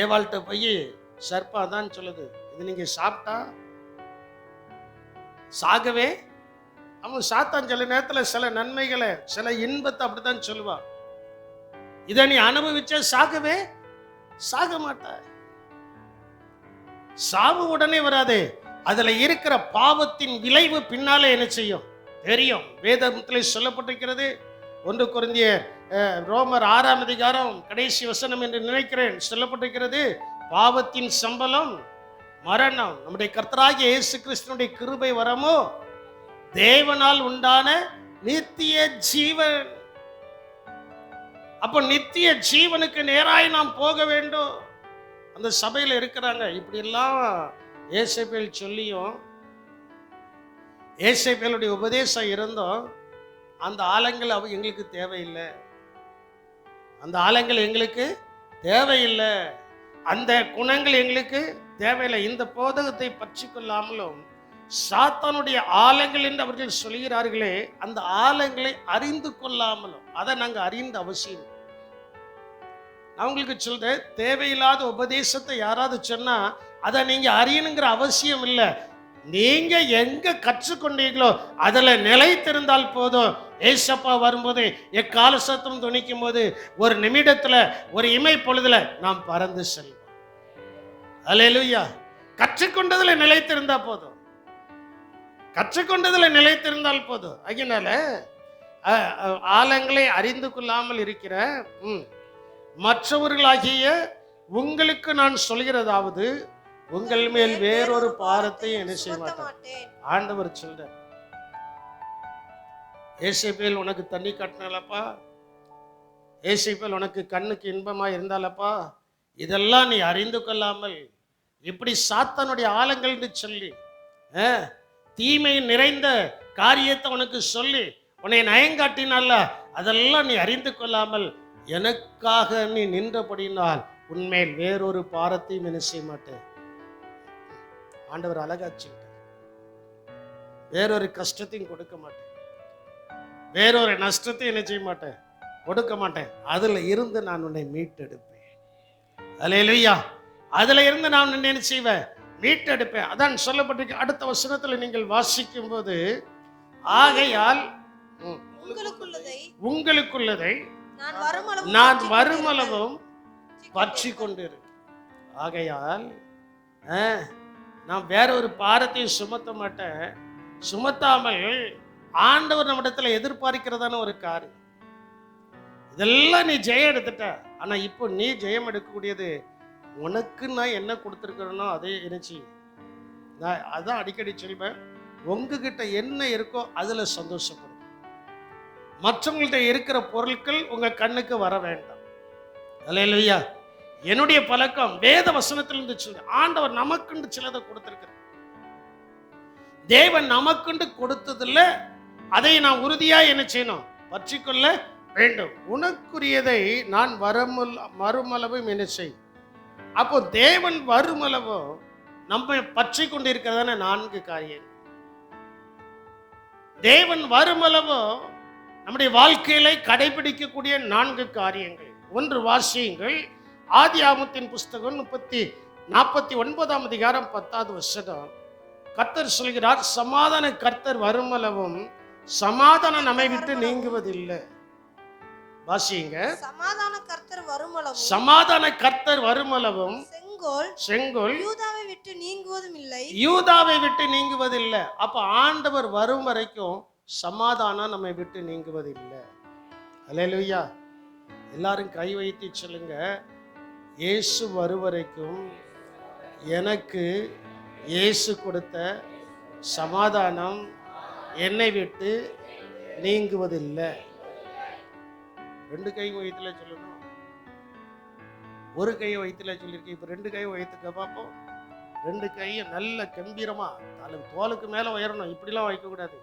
ஏவாள்கிட்ட போய் சர்ப்பா தான் சொல்லுது, இது நீங்க சாப்பிட்டா சாகவே. அவன் சாத்தான் சில நேரத்துல சில நன்மைகளை சில இன்பத்தை அப்படித்தான் சொல்லுவான். இதை நீ அனுபவிச்ச சாகவே சாக மாட்ட. சாவு உடனே வராது, அதுல இருக்கிற பாவத்தின் விளைவு பின்னாலே என்ன செய்யும் தெரியும். வேதத்தில் சொல்லப்பட்டிருக்கிறது. 1 கொரிந்தியர் ரோமர் 6ஆம் அதிகாரம் கடைசி வசனம் என்று நினைக்கிறேன் சொல்லப்பட்டிருக்கிறது, பாவத்தின் சம்பளம் மரணம், நம்முடைய கர்த்தராகிய இயேசு கிறிஸ்துவினுடைய கிருபை வரமோ தேவனால் உண்டான நித்திய ஜீவன். அப்ப நித்திய ஜீவனுக்கு நேராய் நாம் போக வேண்டும். அந்த சபையில இருக்கிறாங்க இப்படி எல்லாம் யேசபேல் சொல்லியும் யேசபேலுடைய உபதேசம் இருந்தோம், அந்த ஆலங்கள் எங்களுக்கு தேவையில்லை, அந்த ஆலங்கள் எங்களுக்கு தேவையில்லை, அந்த குணங்கள் எங்களுக்கு தேவையில்லை. இந்த போதகத்தை பற்றி கொள்ளாமலும் சாத்தானுடைய ஆலங்கள் என்று அவர்கள் சொல்கிறார்களே, அந்த ஆலங்களை அறிந்து கொள்ளாமலும், அதை நாங்கள் அறிந்த அவசியம். நான் உங்களுக்கு சொல்றேன், தேவையில்லாத உபதேசத்தை யாராவது சொன்னா அதை நீங்க அறியணுங்கிற அவசியம் இல்லை. நீங்க எங்க கற்றுக்கொண்டீங்களோ அதுல நிலைத்திருந்தால் போதும். ஏசப்பா வரும்போது எக்கால சத்தம் துணிக்கும் போது ஒரு நிமிடத்துல ஒரு இமை பொழுதுல நாம் பறந்து செல்வோம். அல்லேலூயா. கற்றுக்கொண்டதுல நிலைத்திருந்தா போதும், கற்றுக்கொண்டதுல நிலைத்திருந்தால் போதும். அதனால ஆலங்களை அறிந்து கொள்ளாமல் இருக்கிற மற்றவர்களாகிய உங்களுக்கு நான் சொல்கிறதாவது, உங்கள் மேல் வேறொரு பாரத்தை என்ன செய்ய மாட்டேன். ஆண்டவர் சொல்ற, யேசபேல் உனக்கு தண்ணி காட்டினாலப்பா, யேசபேல் உனக்கு கண்ணுக்கு இன்பமா இருந்தாலப்பா, இதெல்லாம் நீ அறிந்து கொள்ளாமல் இப்படி சாத்தானுடைய ஆலங்கள்னு சொல்லி தீமை நிறைந்த காரியத்தை உனக்கு சொல்லி உன்னை நயங்காட்டினால அதெல்லாம் நீ அறிந்து கொள்ளாமல் எனக்காக நீ நின்றபடினால் உன்மேல் வேறொரு பாரத்தையும் என்ன செய்ய மாட்டேன். ஆண்டவர் அழகாச்சு, வேறொரு கஷ்டத்தையும் கொடுக்க மாட்டேன், வேறொரு நஷ்டத்தையும் என்ன செய்ய மாட்டேன், கொடுக்க மாட்டேன். அதுல இருந்து நான் உன்னை மீட்டெடுப்பேன். அல்லேலூயா. அதுல இருந்து நான் உன்னை என்ன செய்வேன், மீட்டெடுப்பேன். அதான் சொல்லப்பட்டிருக்கு. அடுத்த வசனத்துல நீங்கள் வாசிக்கும் போது, ஆகையால் உங்களுக்குள்ளதை நான் வருமளவும் பற்றி கொண்டிரு. ஆகையால் நான் வேற ஒரு பாரத்தையும் சுமத்த மாட்டேன். சுமத்தாமல் ஆண்டவர் நம்மிடத்துல எதிர்பார்க்கிறதான ஒரு காரியம், இதெல்லாம் நீ ஜெயம் எடுத்துட்ட. ஆனா இப்போ நீ ஜெயம் எடுக்கக்கூடியது உனக்கு நான் என்ன கொடுத்துருக்கிறேனோ அதே இருந்துச்சு. நான் அதான் அடிக்கடி சொல்வேன், உங்ககிட்ட என்ன இருக்கோ அதுல சந்தோஷப்படும். மற்றவங்கள்ட்ட இருக்கிற பொருட்கள் உங்க கண்ணுக்கு வர வேண்டாம். அல்லேலூயா. என்னுடைய பழக்கம் வேத வசனத்திலிருந்து சொல்ற, ஆண்டவர் நமக்குண்டு சிலதை கொடுத்திருக்கிறார். தேவன் நமக்குண்டு கொடுத்ததில்ல, அதை நான் உறுதியா என்ன செய்யணும், பற்றிக்கொள்ள வேண்டும். உனக்குரியதை நான் மறுமளவும் என்ன செய். அப்போ தேவன் வருமளவோ நம்ம பற்றி கொண்டு இருக்கிறதான 4 காரியங்கள். தேவன் வருமளவோ நம்முடைய வாழ்க்கையில கடைபிடிக்கக்கூடிய 4 காரியங்கள். 1 வாசியுங்கள், ஆதியாகமத்தின் புஸ்தகம் 49ஆம் அதிகாரம் 10வது வசனம். கர்த்தர் சொல்கிறார், சமாதான கர்த்தர் வருமளவும் சமாதானம் நம்மை விட்டு நீங்குவதில்லை. வாசியுங்க. சமாதான கர்த்தர் வருமளவும் செங்கோல் யூதாவை விட்டு நீங்குவதில்லை. அப்ப ஆண்டவர் வரும் வரைக்கும் சமாதானம் நம்மை விட்டு நீங்குவதில்லை. அல்லேலூயா. எல்லாரும் கை வைத்து சொல்லுங்க, இயேசு வருவரைக்கும் எனக்கு இயேசு கொடுத்த சமாதானம் என்னை விட்டு நீங்குவதில்லை. 2 கை வயிற்றுல சொல்லணும், ஒரு கை வயிற்றுல சொல்லியிருக்கேன். இப்போ 2 கை வயிற்றுக்க பார்ப்போம். 2 கையை நல்ல கம்பீரமா தோலுக்கு மேல உயரணும். இப்படிலாம் வைக்கக்கூடாது.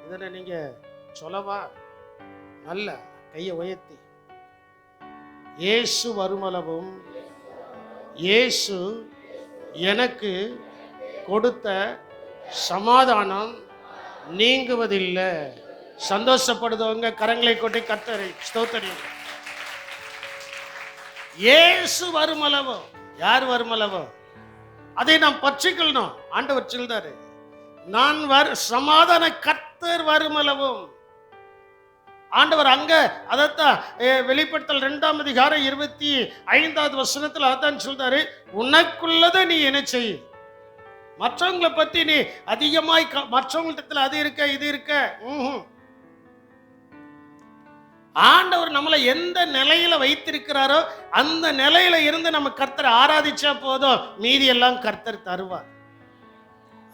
இதனை நீங்க சொல்லவா, நல்ல கையை உயர்த்தி, இயேசு வருமளவும் இயேசு எனக்கு கொடுத்த சமாதானம் நீங்குவதில்லை. சந்தோஷப்படுதவங்க கரங்களை கொட்டி கர்த்தரை ஸ்தோத்திரியுங்க. இயேசு வருமளவோ, யார் வருமளவோ அதை நாம் பற்றிக்கொள்ளணும். ஆண்டவர் சொல்றாரு, நான் சமாதான கர்த்தர் வருமளவும். ஆண்டவர் அங்க அதைத்தான் வெளிப்படுத்தல் 2ஆம் அதிகாரம் 25வது வசனத்தில் அதான் சொல்றாரு, உனக்குள்ளதை நீ என்ன செய். மற்றவங்களை பத்தி நீ அதிகமாய் மற்றவங்களிடத்துல அது இருக்க இது இருக்க. ஆண்டவர் நம்மளை எந்த நிலையில வைத்திருக்கிறாரோ அந்த நிலையில இருந்து நம்ம கர்த்தரை ஆராதிச்சா போதும், மீதி எல்லாம் கர்த்தர் தருவார்.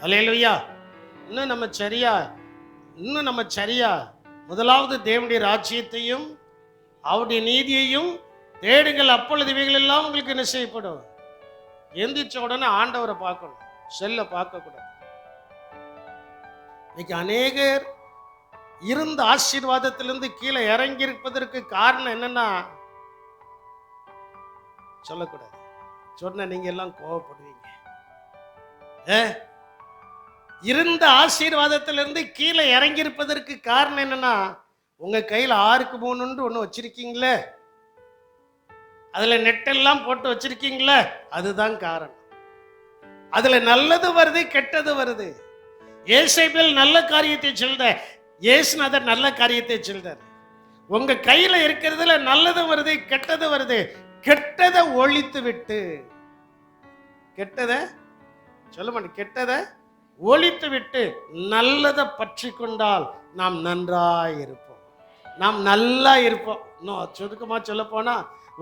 அல்லேலூயா. இன்னும் நம்ம சரியா முதலாவது தேவனுடைய ராஜ்யத்தையும் அவருடைய நீதியையும் தேடுங்கள், அப்பொழுது இவைகள் எல்லாம் உங்களுக்கு என்ன செய்யப்படும். எந்திரிச்ச உடனே ஆண்டவரை பார்க்கணும், செல்ல பார்க்க கூடாது. இன்னைக்கு அநேகர் இருந்த ஆசீர்வாதத்திலிருந்து கீழே இறங்கி இருப்பதற்கு காரணம் என்னன்னா, சொல்லக்கூடாது, சொன்ன நீங்க எல்லாம் கோவப்படுவீங்க. இருந்த ஆசீர்வாதத்திலிருந்து கீழே இறங்கி இருப்பதற்கு காரணம் என்னன்னா, உங்க கையில் 6க்கு 3 ஒண்ணு வச்சிருக்கீங்களே, அதுல நெட்டெல்லாம் போட்டு வச்சிருக்கீங்களே, அதுதான் காரணம். அதுல நல்லது வருது, கெட்டது வருது. ஏசேபேல் நல்ல காரியத்தை சொல்ற, இயேசுநாதர் நல்ல காரியத்தை சொல்றார். உங்க கையில இருக்கிறதுல நல்லது வருது, கெட்டது வருது. கெட்டதை ஒழித்து விட்டு, கெட்டதை சொல்ல மாட்டேன், கெட்டதை ஒழித்து விட்டு நல்லதை பற்றி கொண்டால் நாம் நன்றாய் இருப்போம், நாம் நல்லா இருப்போம். இன்னும் சுருக்கமா சொல்ல போனா,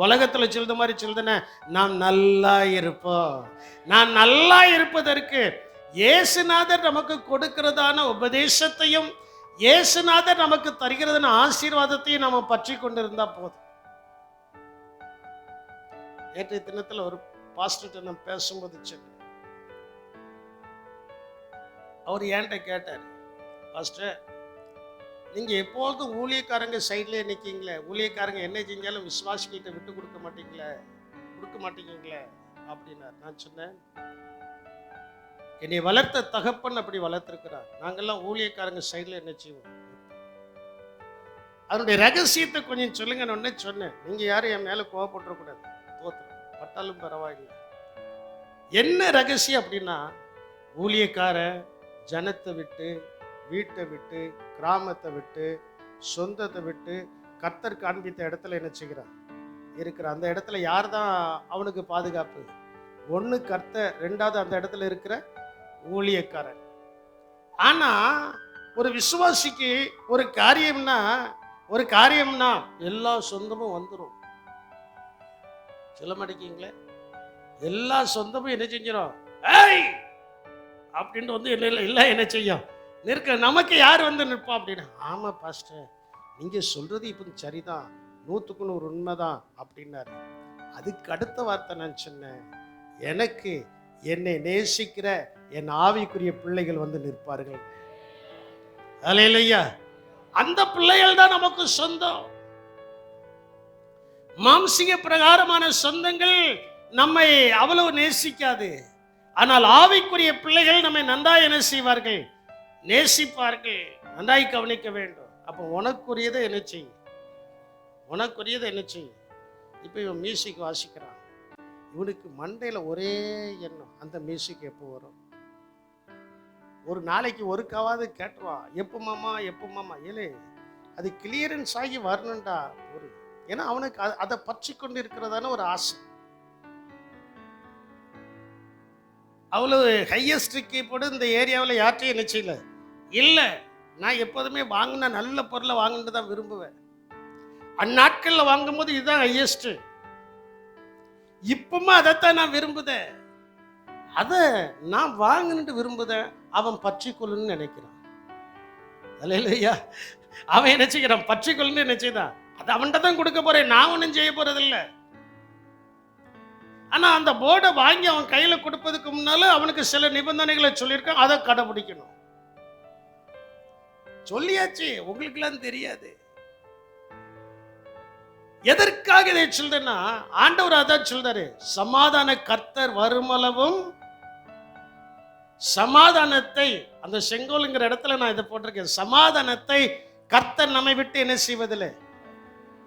உலகத்துல சொல்ற மாதிரி சொல்றேன், நாம் நல்லா இருப்போம். நான் நல்லா இருப்பதற்கு இயேசுநாதர் நமக்கு கொடுக்கிறதான உபதேசத்தையும் இயேசுநாதர் நமக்கு தருகிறதான ஆசீர்வாதத்தையும் நம்ம பற்றி கொண்டிருந்தா போதும். நேற்றைய தினத்துல ஒரு பாஸ்டர் நான் பேசும்போது சொன்னேன், அவர் என்கிட்ட கேட்டார், பாஸ்டர் நீங்க எப்போதும் ஊழியக்காரங்க சைட்லயே நிற்கீங்களே, ஊழியக்காரங்க என்ன செஞ்சாலும் விசுவாசிகிட்ட விட்டு கொடுக்க மாட்டீங்களே அப்படின்னார். நான் சொன்னேன், என்னை வளர்த்த தகப்பன் அப்படி வளர்த்திருக்கிறார். நாங்கெல்லாம் ஊழியக்காரங்க சைட்ல என்ன செய்வோம், அதனுடைய ரகசியத்தை கொஞ்சம் சொல்லுங்கன்னு சொன்னேன். நீங்க யாரும் என் மேல கோவப்பட்டுறக்கூடாது, பட்டாலும் பரவாயில்லை. என்ன ரகசியம் அப்படின்னா, ஊழியக்கார ஜனத்தை விட்டு, வீட்டை விட்டு, கிராமத்தை விட்டு, சொந்தத்தை விட்டு கர்த்தர் காண்பித்த இடத்துல என்ன செய்கிறான் இருக்கிற அந்த இடத்துல யார் தான் அவனுக்கு பாதுகாப்பு? ஒன்று கர்த்தர், 2வது அந்த இடத்துல இருக்கிற ஊழியக்காரன். ஆனா ஒரு விசுவாசிக்கு ஒரு காரியம்னா எல்லா சொந்தமும் வந்துடும். சொல்ல மாட்டேங்கீங்களே, எல்லா சொந்தமும் என்ன செஞ்சிடும், ஏய் அப்படின்ட்டு வந்து எல்லாம் என்ன செய்யும் நிற்க. நமக்கு யார் வந்து நிற்பா அப்படின்னா, ஆமா பாஸ்டர் நீங்க சொல்றது இப்ப சரிதான், 100க்கு 100 உண்மைதான் அப்படின்னாரு. அதுக்கு அடுத்த வார்த்தை நான் சொன்னேன், எனக்கு என்னை நேசிக்கிற என் ஆவிக்குரிய பிள்ளைகள் வந்து நிற்பார்கள். அல்லேலூயா. அந்த பிள்ளைகள் தான் நமக்கு சொந்தம். மாம்சீக பிரகாரமான சொந்தங்கள் நம்மை அவ்வளவு நேசிக்காது. ஆனால் ஆவிக்குரிய பிள்ளைகள் நம்மை நன்றாய் என்ன செய்வார்கள், நேசிப்பார்கள். நன்றாய் கவனிக்க வேண்டும். அப்போ உனக்குரியதை என்ன செய்யும், இப்போ இவன் மியூசிக் வாசிக்கிறான், இவனுக்கு மண்டையில ஒரே எண்ணம், அந்த மியூசிக் எப்போ வரும், ஒரு நாளைக்கு ஒருக்காவது கேட்டுருவான், எப்போ மாமா ஏலே அது கிளியரன்ஸ் ஆகி வரணும்டா. ஏன்னா அவனுக்கு அதை பற்றி கொண்டு இருக்கிறதான ஒரு ஆசை. அவ்வளவு ஹையஸ்ட் கீப்போடு இந்த ஏரியாவில் யார்ட்டையும் என்ன செய்யல இல்லை. நான் எப்போதுமே வாங்கின நல்ல பொருளை வாங்கிட்டு தான் விரும்புவேன். அந்நாட்கள்ல வாங்கும்போது இதுதான் ஹையஸ்ட். இப்பமா அதைத்தான் நான் விரும்புதேன், அதை நான் வாங்கணுட்டு விரும்புதேன். அவன் பற்றிக்கொள்ளுன்னு நினைக்கிறான். அல்லேலூயா. அவன் என்ன செய்கிறான்? பற்றிக்கொள்ளுன்னு நினைச்சுதான். அது அவன்கிட்ட தான் கொடுக்க போறேன், நான் ஒன்றும் செய்ய போறதில்லை. ஆனா அந்த போர்டை வாங்கி அவன் கையில கொடுப்பதுக்கு முன்னால அவனுக்கு சில நிபந்தனைகளை சொல்லியிருக்கான், அதை கடைபிடிக்கணும். சொல்லியாச்சு, உங்களுக்கு எல்லாம் தெரியாது. எதற்காக இதை சொல்றேன்னா, ஆண்டவர் அதான் சொல்றாரு, சமாதான கர்த்தர் வருமளவும் சமாதானத்தை, அந்த செங்கோலுங்கிற இடத்துல நான் இதை போட்டிருக்கேன், சமாதானத்தை கர்த்தர் நம்மை விட்டு என்ன செய்வதில்லை.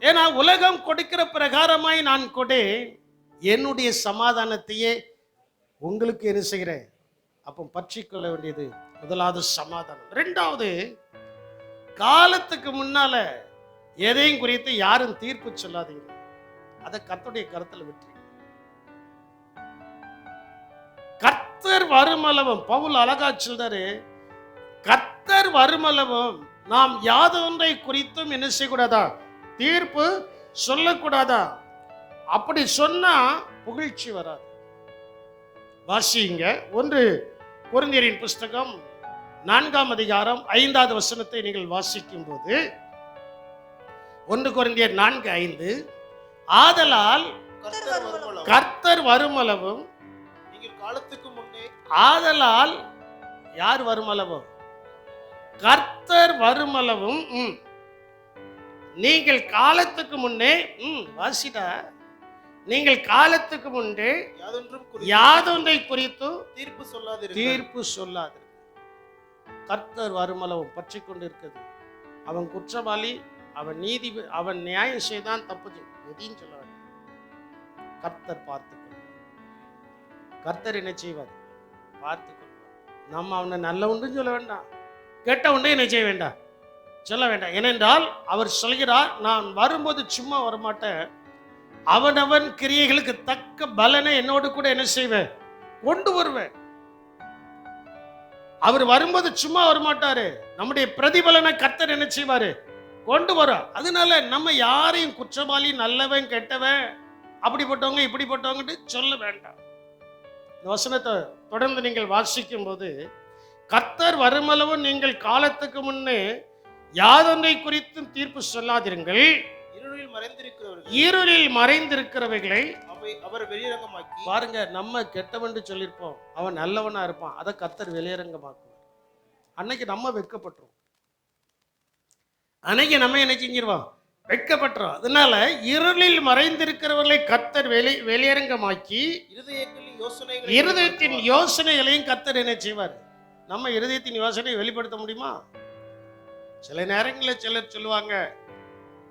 ஏன்னா உலகம் கொடுக்கிற பிரகாரமாய் நான் கொடே, என்னுடைய சமாதானத்தையே உங்களுக்கு என்ன செய்கிறேன். அப்போ பற்றிக்கொள்ள வேண்டியது முதலாவது சமாதானம். இரண்டாவது, காலத்துக்கு முன்னால எதையும் குறித்து யாரும் தீர்ப்பு சொல்லாதீங்க, அதை கர்த்தருடைய கருத்துல விட்டு. கர்த்தர் வருமளவும், பவுல் அழகா சொல்றாரு, கர்த்தர் வருமளவும் நாம் யாதொன்றை குறித்தும் என்ன செய்யக்கூடாதா, தீர்ப்பு சொல்லக்கூடாதா. அப்படி சொன்னா புகழ்ச்சி வராது. வாசிங்க 1 கொரிந்தியரின் புஸ்தகம் 4ஆம் அதிகாரம் 5வது வசனத்தை நீங்கள் வாசிக்கும் போது, 1 கொரிந்தியர் 4:5, ஆதலால் கர்த்தர் வருமளவும் நீங்கள் காலத்துக்கு முன்னே, ஆதலால் யார் வருமளவும்? கர்த்தர் வருமளவும் நீங்கள் காலத்துக்கு முன்னே, வாசிடா, நீங்கள் காலத்துக்கு முன்னே யாதொன்றை குறித்து தீர்ப்பு சொல்லாது. கர்த்தர் வருமளவும் பற்றி கொண்டு இருக்குது. அவன் குற்றவாளி, அவன் நீதி, அவன் நியாயம் செய்தான், தப்பு எதையும் சொல்ல வேண்டாம். கர்த்தர் பார்த்துக்கொள்வார். கர்த்தர் என்ன செய்வார்? பார்த்துக்கொள்வார். நம்ம அவனை நல்ல உண்டு சொல்ல வேண்டாம், கெட்ட உண்டு என்ன செய்ய வேண்டாம், சொல்ல வேண்டாம். ஏனென்றால் அவர் சொல்கிறார், நான் வரும்போது சும்மா வரமாட்டேன், அவனவன் கிரியைகளுக்கு தக்க பலனை என்னோடு கூட என்ன செய்வேன், கொண்டு வருவேன். அவர் வரும்போது சும்மா வரமாட்டாரு, நம்முடைய பிரதிபலனை கர்த்தர் என்ன செய்வாரு, கொண்டு வர. அதனால நம்ம யாரையும் குற்றவாளி, நல்லவன், கெட்டவன், அப்படிப்பட்டவங்க இப்படிப்பட்டவங்க சொல்ல வேண்டாம். இந்த வசனத்தை தொடர்ந்து நீங்கள் வாசிக்கும் போது, கர்த்தர் வருமளவு நீங்கள் காலத்துக்கு முன்னே யாதொன்றை குறித்தும் தீர்ப்பு சொல்லாதிருங்கள், இருளில் மறைந்திருக்கிறவைகளை அவர் வெளியரங்கமாக்கி. பாருங்க, நம்ம கெட்டவன் சொல்லியிருப்போம், அவன் நல்லவனா இருப்பான், அதை கர்த்தர் வெளியரங்கமாக்குவார். அன்னைக்கு நம்ம வெட்கப்பட்டுரும், அன்னைக்கு நம்ம என்ன செஞ்சிருவோம், வெட்கப்பட்டுரும். அதனால இருளில் மறைந்திருக்கிறவர்களை கர்த்தர் வெளியரங்கமாக்கி, இருதயத்தின் யோசனைகளையும் கர்த்தர் என்ன செய்வார். நம்ம இருதயத்தின் யோசனையை வெளிப்படுத்த முடியுமா? சில நேரங்களில் சிலர் சொல்லுவாங்க,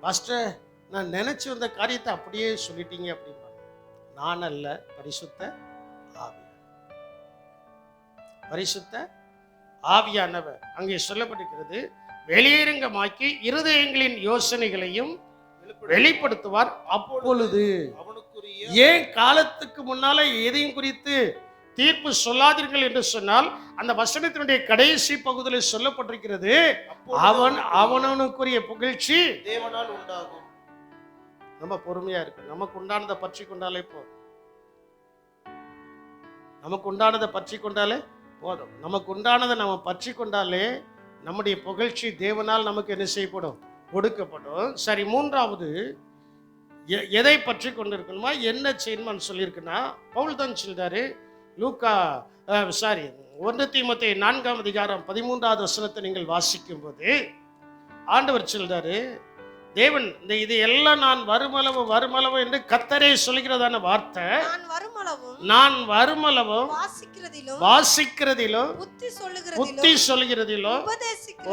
பாஸ்டர் நான் நினைச்சு வந்த காரியத்தை அப்படியே சொல்லிட்டீங்க அப்படின்னா. நான் அல்ல, பரிசுத்த ஆவி, பரிசுத்த ஆவியானவர். அங்கே சொல்லப்பட்டிருக்கிறது, வெளியரங்கமாக்கி இருதயங்களின் யோசனைகளையும் வெளிப்படுத்துவார். அப்பொழுது ஏன் காலத்துக்கு முன்னால எதையும் குறித்து தீர்ப்பு சொல்லாதீர்கள் என்று சொன்னால், அந்த வசனத்தினுடைய கடைசி பகுதியில் சொல்லப்பட்டிருக்கிறது, அவனுக்குரிய புகழ்ச்சி தேவனால் உண்டாகும். நம்ம பொறுமையா இருக்கு, நமக்கு உண்டானதை பற்றி கொண்டாலே போதும், நமக்கு உண்டானதை பற்றி கொண்டாலே போதும். நமக்கு உண்டானதை நம்ம பற்றி கொண்டாலே நம்முடைய புகழ்ச்சி தேவனால் நமக்கு என்ன செய்யப்படும், கொடுக்கப்படும். சரி, மூன்றாவது எதை பற்றி கொண்டிருக்கணுமா, என்ன செய்யணுமான்னு சொல்லியிருக்குன்னா, பவுல் தான் சொல்றாரு. லூக்கா 1 தீமோத்தேயு 4ஆம் அதிகாரம் 13வது வசனத்தை நீங்கள் வாசிக்கும் போது ஆண்டவர் சொல்றாரு, தேவன் இது எல்லாம் நான் வருமளவு என்று கர்த்தரே சொல்கிறதான வார்த்தை, நான் வருமளவும் வாசிக்கிறதிலும் புத்தி சொல்லுகிறதிலும்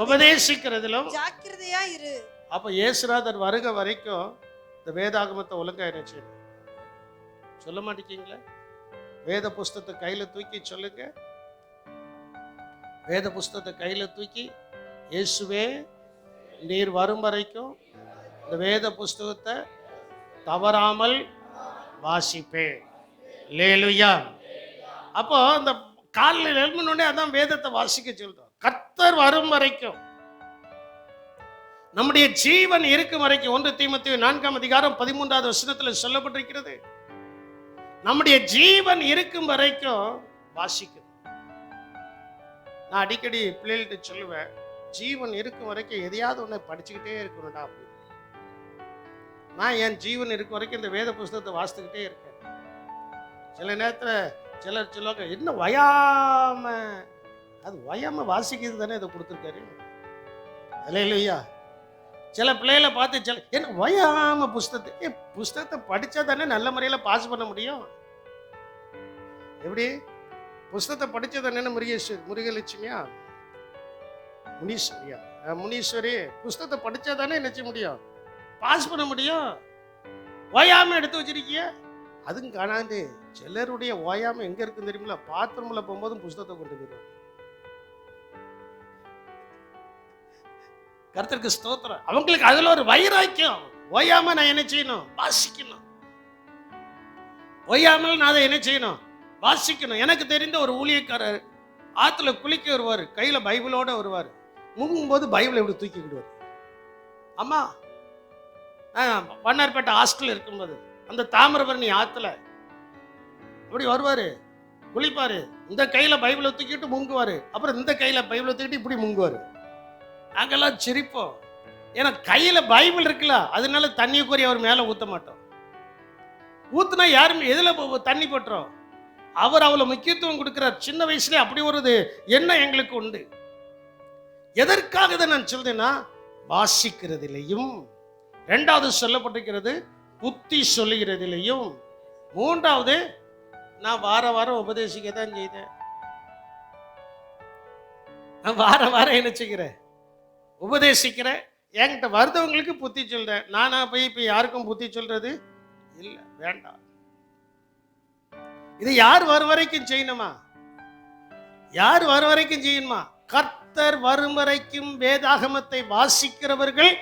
உபதேசிக்கிறதிலும் ஜாக்கிரதையா இரு. அப்ப இயேசுநாதர் வருக வரைக்கும் இந்த வேதாகமத்தை ஒழுங்கா என்ன செய்யணும், சொல்ல மாட்டேங்கீங்களா? வேத புஸ்தகத்தை கையில தூக்கி சொல்லுங்க, வேத புஸ்தகத்தை கையில தூக்கி, இயேசுவே நீர் வரும் வரைக்கும் இந்த வேத புஸ்தகத்தை தவறாமல் வாசிப்பேன். அல்லேலூயா. அப்போ இந்த காலையில் எழும்பினோடனே அதான் வேதத்தை வாசிக்க சொல்றோம். கர்த்தர் வரும் வரைக்கும் நம்முடைய ஜீவன் இருக்கும் வரைக்கும் 1 தீமோத்தேயு 4:13 சொல்லப்பட்டிருக்கிறது. நம்முடைய ஜீவன் இருக்கும் வரைக்கும் வாசிக்கணும். நான் அடிக்கடி பிள்ளைகள்கிட்ட சொல்லுவேன், ஜீவன் இருக்கும் வரைக்கும் எதையாவது ஒன்று படிச்சுக்கிட்டே இருக்கணும்டா அப்படின்னு. நான் என் ஜீவன் இருக்கும் வரைக்கும் இந்த வேத புஸ்தகத்தை வாசித்துக்கிட்டே இருக்கேன். சில நேரத்தில் சிலர் சொல்லுவாங்க, என்ன வயாம, அது வயாம வாசிக்கிறது தானே இதை கொடுத்துருக்காரு. இல்லையா? சில பிள்ளைகளை பார்த்து என்ன வயாம புஸ்தகத்தை படித்தா தானே நல்ல முறையில் பாஸ் பண்ண முடியும். எப்படி? புஸ்தகத்தை படித்தா தானே முருகலட்சுமியா முனீஸ்வரி புஸ்தகத்தை படித்தா தானே என்ன செய்ய முடியும், பாஸ் பண்ண முடியும். ஓயாம எடுத்து வச்சிருக்கிய அதுவும் காணாது. சிலருடைய ஓயாம எங்க இருக்குன்னு தெரியுமில்ல, பாத்ரூம்ல போகும்போதும் புஸ்தகத்தை கொண்டு போயிடுவாங்க. கர்த்தருக்கு ஸ்தோத்திரம். அவங்களுக்கு அதுல ஒரு வைராக்கியம். ஓயாம நான் என்ன செய்யணும், வாசிக்கணும். ஓயாமல் நான் அதை என்ன செய்யணும், வாசிக்கணும். எனக்கு தெரிந்த ஒரு ஊழியக்காரர் ஆத்துல குளிக்க வருவார், கையில பைபிளோட வருவார். முங்கும்போது பைபிளை இப்படி தூக்கிக்கிடுவார். அம்மா வண்ணார்பேட்டை ஹாஸ்டல் இருக்கும்போது அந்த தாமிரபரணி ஆத்துல அப்படி வருவாரு, குளிப்பாரு, இந்த கையில பைபிளை தூக்கிட்டு முங்குவாரு, அப்புறம் இந்த கையில பைபிளை தூக்கிட்டு இப்படி முங்குவாரு. நாங்கெல்லாம் சிரிப்போம். ஏன்னா கையில பைபிள் இருக்குல்ல, அதனால தண்ணியை கோரி அவர் மேல ஊத்த மாட்டோம். ஊத்துனா யாரும் எதுல தண்ணி பட்டுறோம். அவர் அவ்வளவு முக்கியத்துவம் கொடுக்கிறார். சின்ன வயசுல அப்படி ஒரு எண்ணம் எங்களுக்கு உண்டு. எதற்காக இதை நான் சொல்றேன்னா, வாசிக்கிறதிலையும், இரண்டாவது சொல்லப்பட்டிருக்கிறது புத்தி சொல்லுகிறதிலையும், மூன்றாவது நான் வாரம் உபதேசிக்க தான் செய்தேன். நான் வாரம் என்ன செய்கிறேன், உபதேசிக்கிறேன். என்கிட்ட வருதவங்களுக்கு புத்தி சொல்றேன். நானா போய் இப்ப யாருக்கும் புத்தி சொல்றது இல்லை, வேண்டாம். இது யார் வரும் வரைக்கும் செய்யணுமா? யார் வரும் வரைக்கும் செய்யணுமா? கர்த்தர் வரும் வரைக்கும் வேதாகமத்தை வாசிக்கிறவர்கள்,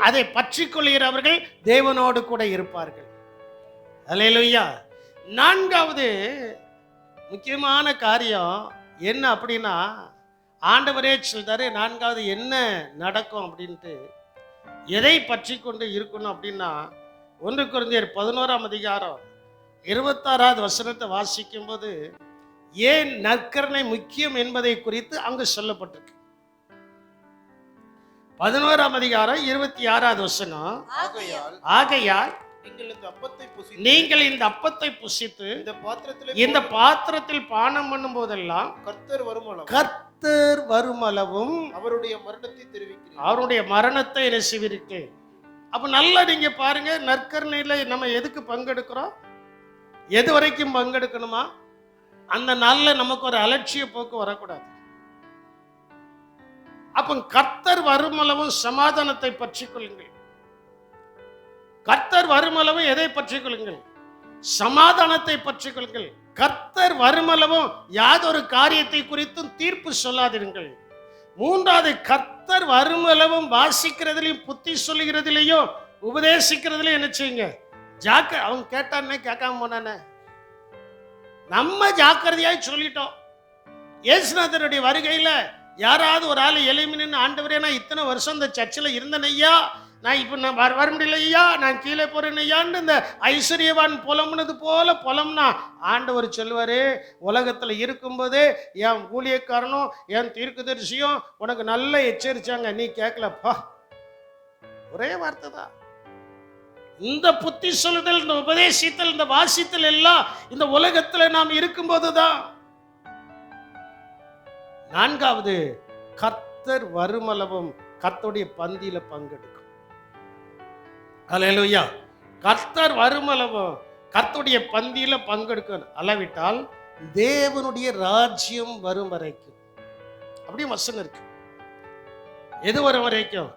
அதை பற்றி கொள்கிறவர்கள் தேவனோடு கூட இருப்பார்கள். அல்லேலூயா. நான்காவது முக்கியமான காரியம் என்ன அப்படின்னா, ஆண்டவரே சொல்றாரு நான்காவது என்ன நடக்கும் அப்படின்ட்டு, எதை பற்றி கொண்டு இருக்கணும் அப்படின்னா, 1 கொரிந்தியர் 11:26 வாசிக்கும் போது ஏன் நற்கருணை முக்கியம் என்பதை குறித்து அங்கு சொல்லப்பட்டிருக்கு. 11:26 ஆகையால் நீங்கள் இந்த அப்பத்தை புசித்து இந்த பாத்திரத்தில் பானம் பண்ணும் போதெல்லாம் கர்த்தர் வருமளவும் அவருடைய மரணத்தை நெசுவீர்கள். அப்ப நல்லா நீங்க பாருங்க, நற்கருணையில நம்ம எதுக்கு பங்கெடுக்கிறோம், எது வரைக்கும் பங்கெடுக்கணுமா? அந்த நாள்ல நமக்கு ஒரு அலட்சிய போக்கு வரக்கூடாது. அப்ப கர்த்தர் வருமளவும் சமாதானத்தை பற்றி கொள்ளுங்கள். கர்த்தர் வருமளவும் எதை பற்றி கொள்ளுங்கள், சமாதானத்தை பற்றி கொள்ளுங்கள். கர்த்தர் வருமளவும் யாதொரு காரியத்தை குறித்தும் தீர்ப்பு சொல்லாதிருங்கள். மூன்றாவது, கர்த்தர் வருமளவும் வாசிக்கிறதுலையும் புத்தி சொல்லுகிறதுலையும் உபதேசிக்கிறதுலையும் என்ன செய்யுங்க, அவங்க கேட்டானே கேட்காம போனானே, நம்ம ஜாக்கிரதையாய் சொல்லிட்டோம். இயேசுநாதருடைய வருகையில யாராவது ஒரு ஆள் எளிமைன்னு, ஆண்டவரே நான் இத்தனை வருஷம் இந்த சர்ச்சில் இருந்தனையா, நான் இப்போ நான் வர முடியலையா, நான் கீழே போறேனையான்னு இந்த ஐஸ்வர்யவான் புலம்புனது போல புலம்னா, ஆண்டவர் சொல்லுவாரு, உலகத்தில் இருக்கும்போதே என் ஊழியக்காரனும் என் தீர்க்கதரிசியும் உனக்கு நல்லா எச்சரிச்சாங்க, நீ கேட்கலப்பா. ஒரே வார்த்தை தான். இந்த புத்தி சொல்லுதல், இந்த உபதேசித்தல், இந்த வாசித்தல் எல்லாம் இந்த உலகத்துல நாம் இருக்கும்போது தான். நான்காவது, கர்த்தர் வருமளவும் கர்த்தருடைய பந்தியில பங்கெடுக்கும். அல்லேலூயா. கர்த்தர் வருமளவும் கர்த்தருடைய பந்தியில பங்கெடுக்கணும். அளவிட்டால் தேவனுடைய ராஜ்யம் வரும் வரைக்கும், அப்படியே வசனம் இருக்கு. எது வரும் வரைக்கும்?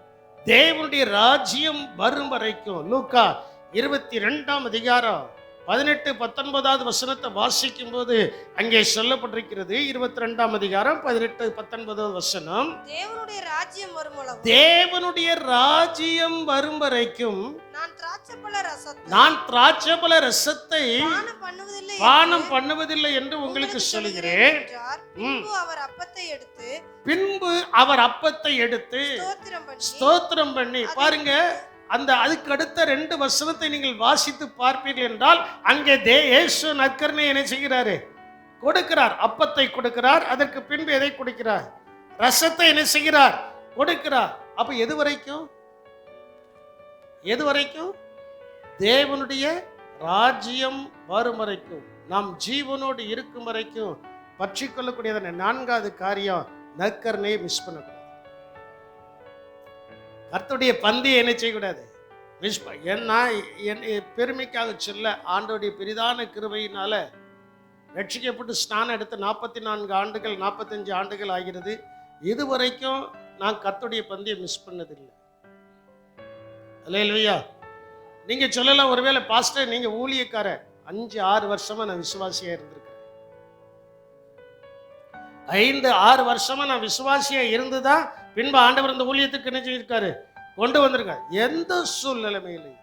தேவனுடைய ராஜ்யம் வரும் வரைக்கும். லூக்கா 22:18-19 வாசிக்கும் போது அங்கே சொல்லப்பட்டிருக்கிறது. 22:18-19 தேவனுடைய ராஜ்யம் வரும் வரைக்கும் நான் திராட்சைப்பழ ரசத்தை பானம் பண்ணுவதில்லை என்று உங்களுக்கு சொல்கிறேன். பின்பு அவர் அப்பத்தை எடுத்து ஸ்தோத்திரம் பண்ணி, பாருங்க, அந்த அதுக்கு அடுத்த 2 வசனத்தை நீங்கள் வாசித்து பார்ப்பீர்கள் என்றால் அங்கே இயேசு நற்கருணை என்ன செய்கிறாரு? கொடுக்கிறார். அப்பத்தை கொடுக்கிறார். அதற்கு பின்பு எதை கொடுக்கிறார்? ரசத்தை என்ன செய்கிறார்? கொடுக்கிறார். அப்ப எது வரைக்கும்? தேவனுடைய ராஜ்யம் வரும் வரைக்கும், நாம் ஜீவனோடு இருக்கும் வரைக்கும் பற்றி கொள்ளக்கூடியதான 4வது காரியம், நற்கருணையை மிஸ் பண்ணக்கூடாது. கர்த்தருடைய பந்தியை என்ன செய்யக்கூடாது? மிஸ் பண்ண. ஏன்னா பெருமைக்காக சொல்ல, ஆண்டோடைய பெரிதான கிருபையினால ரட்சிக்கப்பட்டு ஸ்நானம் எடுத்து 44 ஆண்டுகள் 45 ஆண்டுகள் ஆகிறது. இதுவரைக்கும் நான் கர்த்தருடைய பந்தியை மிஸ் பண்ணதில்லை. அல்லேலூயா. நீங்க சொல்லலாம், ஒருவேளை பாஸ்டர் நீங்க ஊழியக்கார, 5-6 வருஷமா நான் விசுவாசியா இருந்திருக்கேன். 5-6 வருஷமா நான் விசுவாசியா இருந்துதான் பின்பு ஆண்டவர் இந்த ஊழியத்துக்கு என்ன செய்திருக்காரு? கொண்டு வந்திருக்காரு. எந்த சூழ்நிலைமையிலும்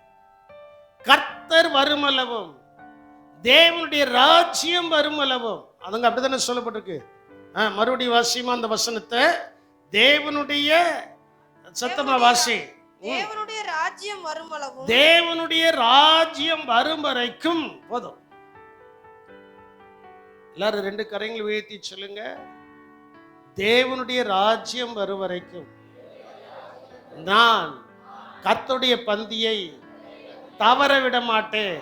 கர்த்தர் வருமளவும், தேவனுடைய ராஜ்யம் வருமளவும், அதுங்க அப்படித்தானே சொல்லப்பட்டிருக்கு. மறுபடியும் வாசிமா அந்த வசனத்தை. தேவனுடைய சத்தமா வாசி. தேவனுடைய ராஜ்யம் வருமளவும், தேவனுடைய ராஜ்யம் வரும் வரைக்கும் போதும். எல்லாரும் 2 கரங்களை உயர்த்தி சொல்லுங்க. தேவனுடைய ராஜ்யம் வரும் வரைக்கும் நான் கர்த்தருடைய பந்தியை தவற விட மாட்டேன்.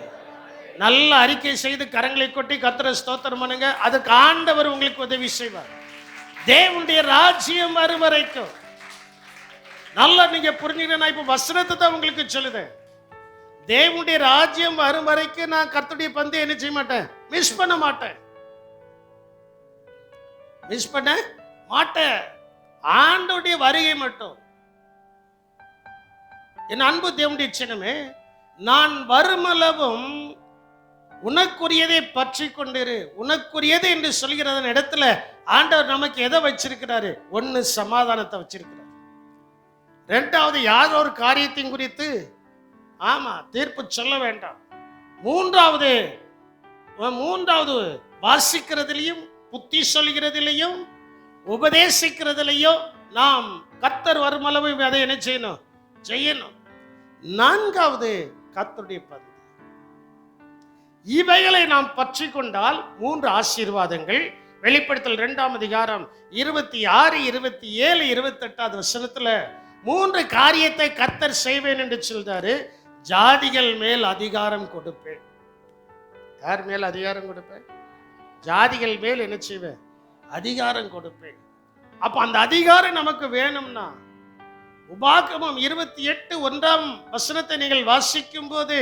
நல்ல அறிக்கை செய்து கரங்களை கொட்டி கர்த்தரை ஸ்தோத்திரம் பண்ணுங்க. அதுக்கு ஆண்டவர் உங்களுக்கு உதவி செய்வார். தேவனுடைய ராஜ்யம் வரும் வரைக்கும். நல்லா நீங்க புரிஞ்சுக்க. நான் இப்ப வசனத்தை தான் உங்களுக்கு சொல்லுதேன். தேவனுடைய ராஜ்யம் வரும் வரைக்கும் நான் கர்த்தருடைய பந்தியை என்ன செய்ய மாட்டேன்? மிஸ் பண்ண மாட்டேன். ஆண்டவருடைய வருகை மட்டும். என் அன்பு தேவனுடைய சின்னமே, நான் வருமளவும் உனக்குரியதை பற்றி கொண்டிரு. உனக்குரியது என்று சொல்கிறதன் இடத்துல ஆண்டவர் நமக்கு எதை வச்சிருக்கிறாரு? 1, சமாதானத்தை வச்சிருக்கிறார். 2வது, யாரோ ஒரு காரியத்தின் குறித்து தீர்ப்பு சொல்ல வேண்டாம். 3வது வாசிக்கிறதிலையும் புத்தி சொல்கிறதிலையும் உபதேசிக்கிறதிலையும் நாம் கர்த்தர் வருமளவு அதை என்ன செய்யணும்? 4வது, கர்த்தருடைய பந்தி. இவைகளை நாம் பற்றி கொண்டால் 3 ஆசீர்வாதங்கள். வெளிப்படுத்தல் 2ஆம் அதிகாரம் 26, 27, 28 வசனத்துல 3 காரியத்தை கர்த்தர் செய்வேன் என்று சொல்றாரு. ஜாதிகள் மேல் அதிகாரம் கொடுப்பேன். யார் மேல் அதிகாரம் கொடுப்பேன்? ஜாதிகள் மேல் என்ன செய்வேன்? அதிகாரம் கொடுப்பேன். அப்ப அந்த அதிகாரம் நமக்கு வேணும்னா, உபாகமம் 28 1ஆம் வசனத்தை நீங்கள் வாசிக்கும் போது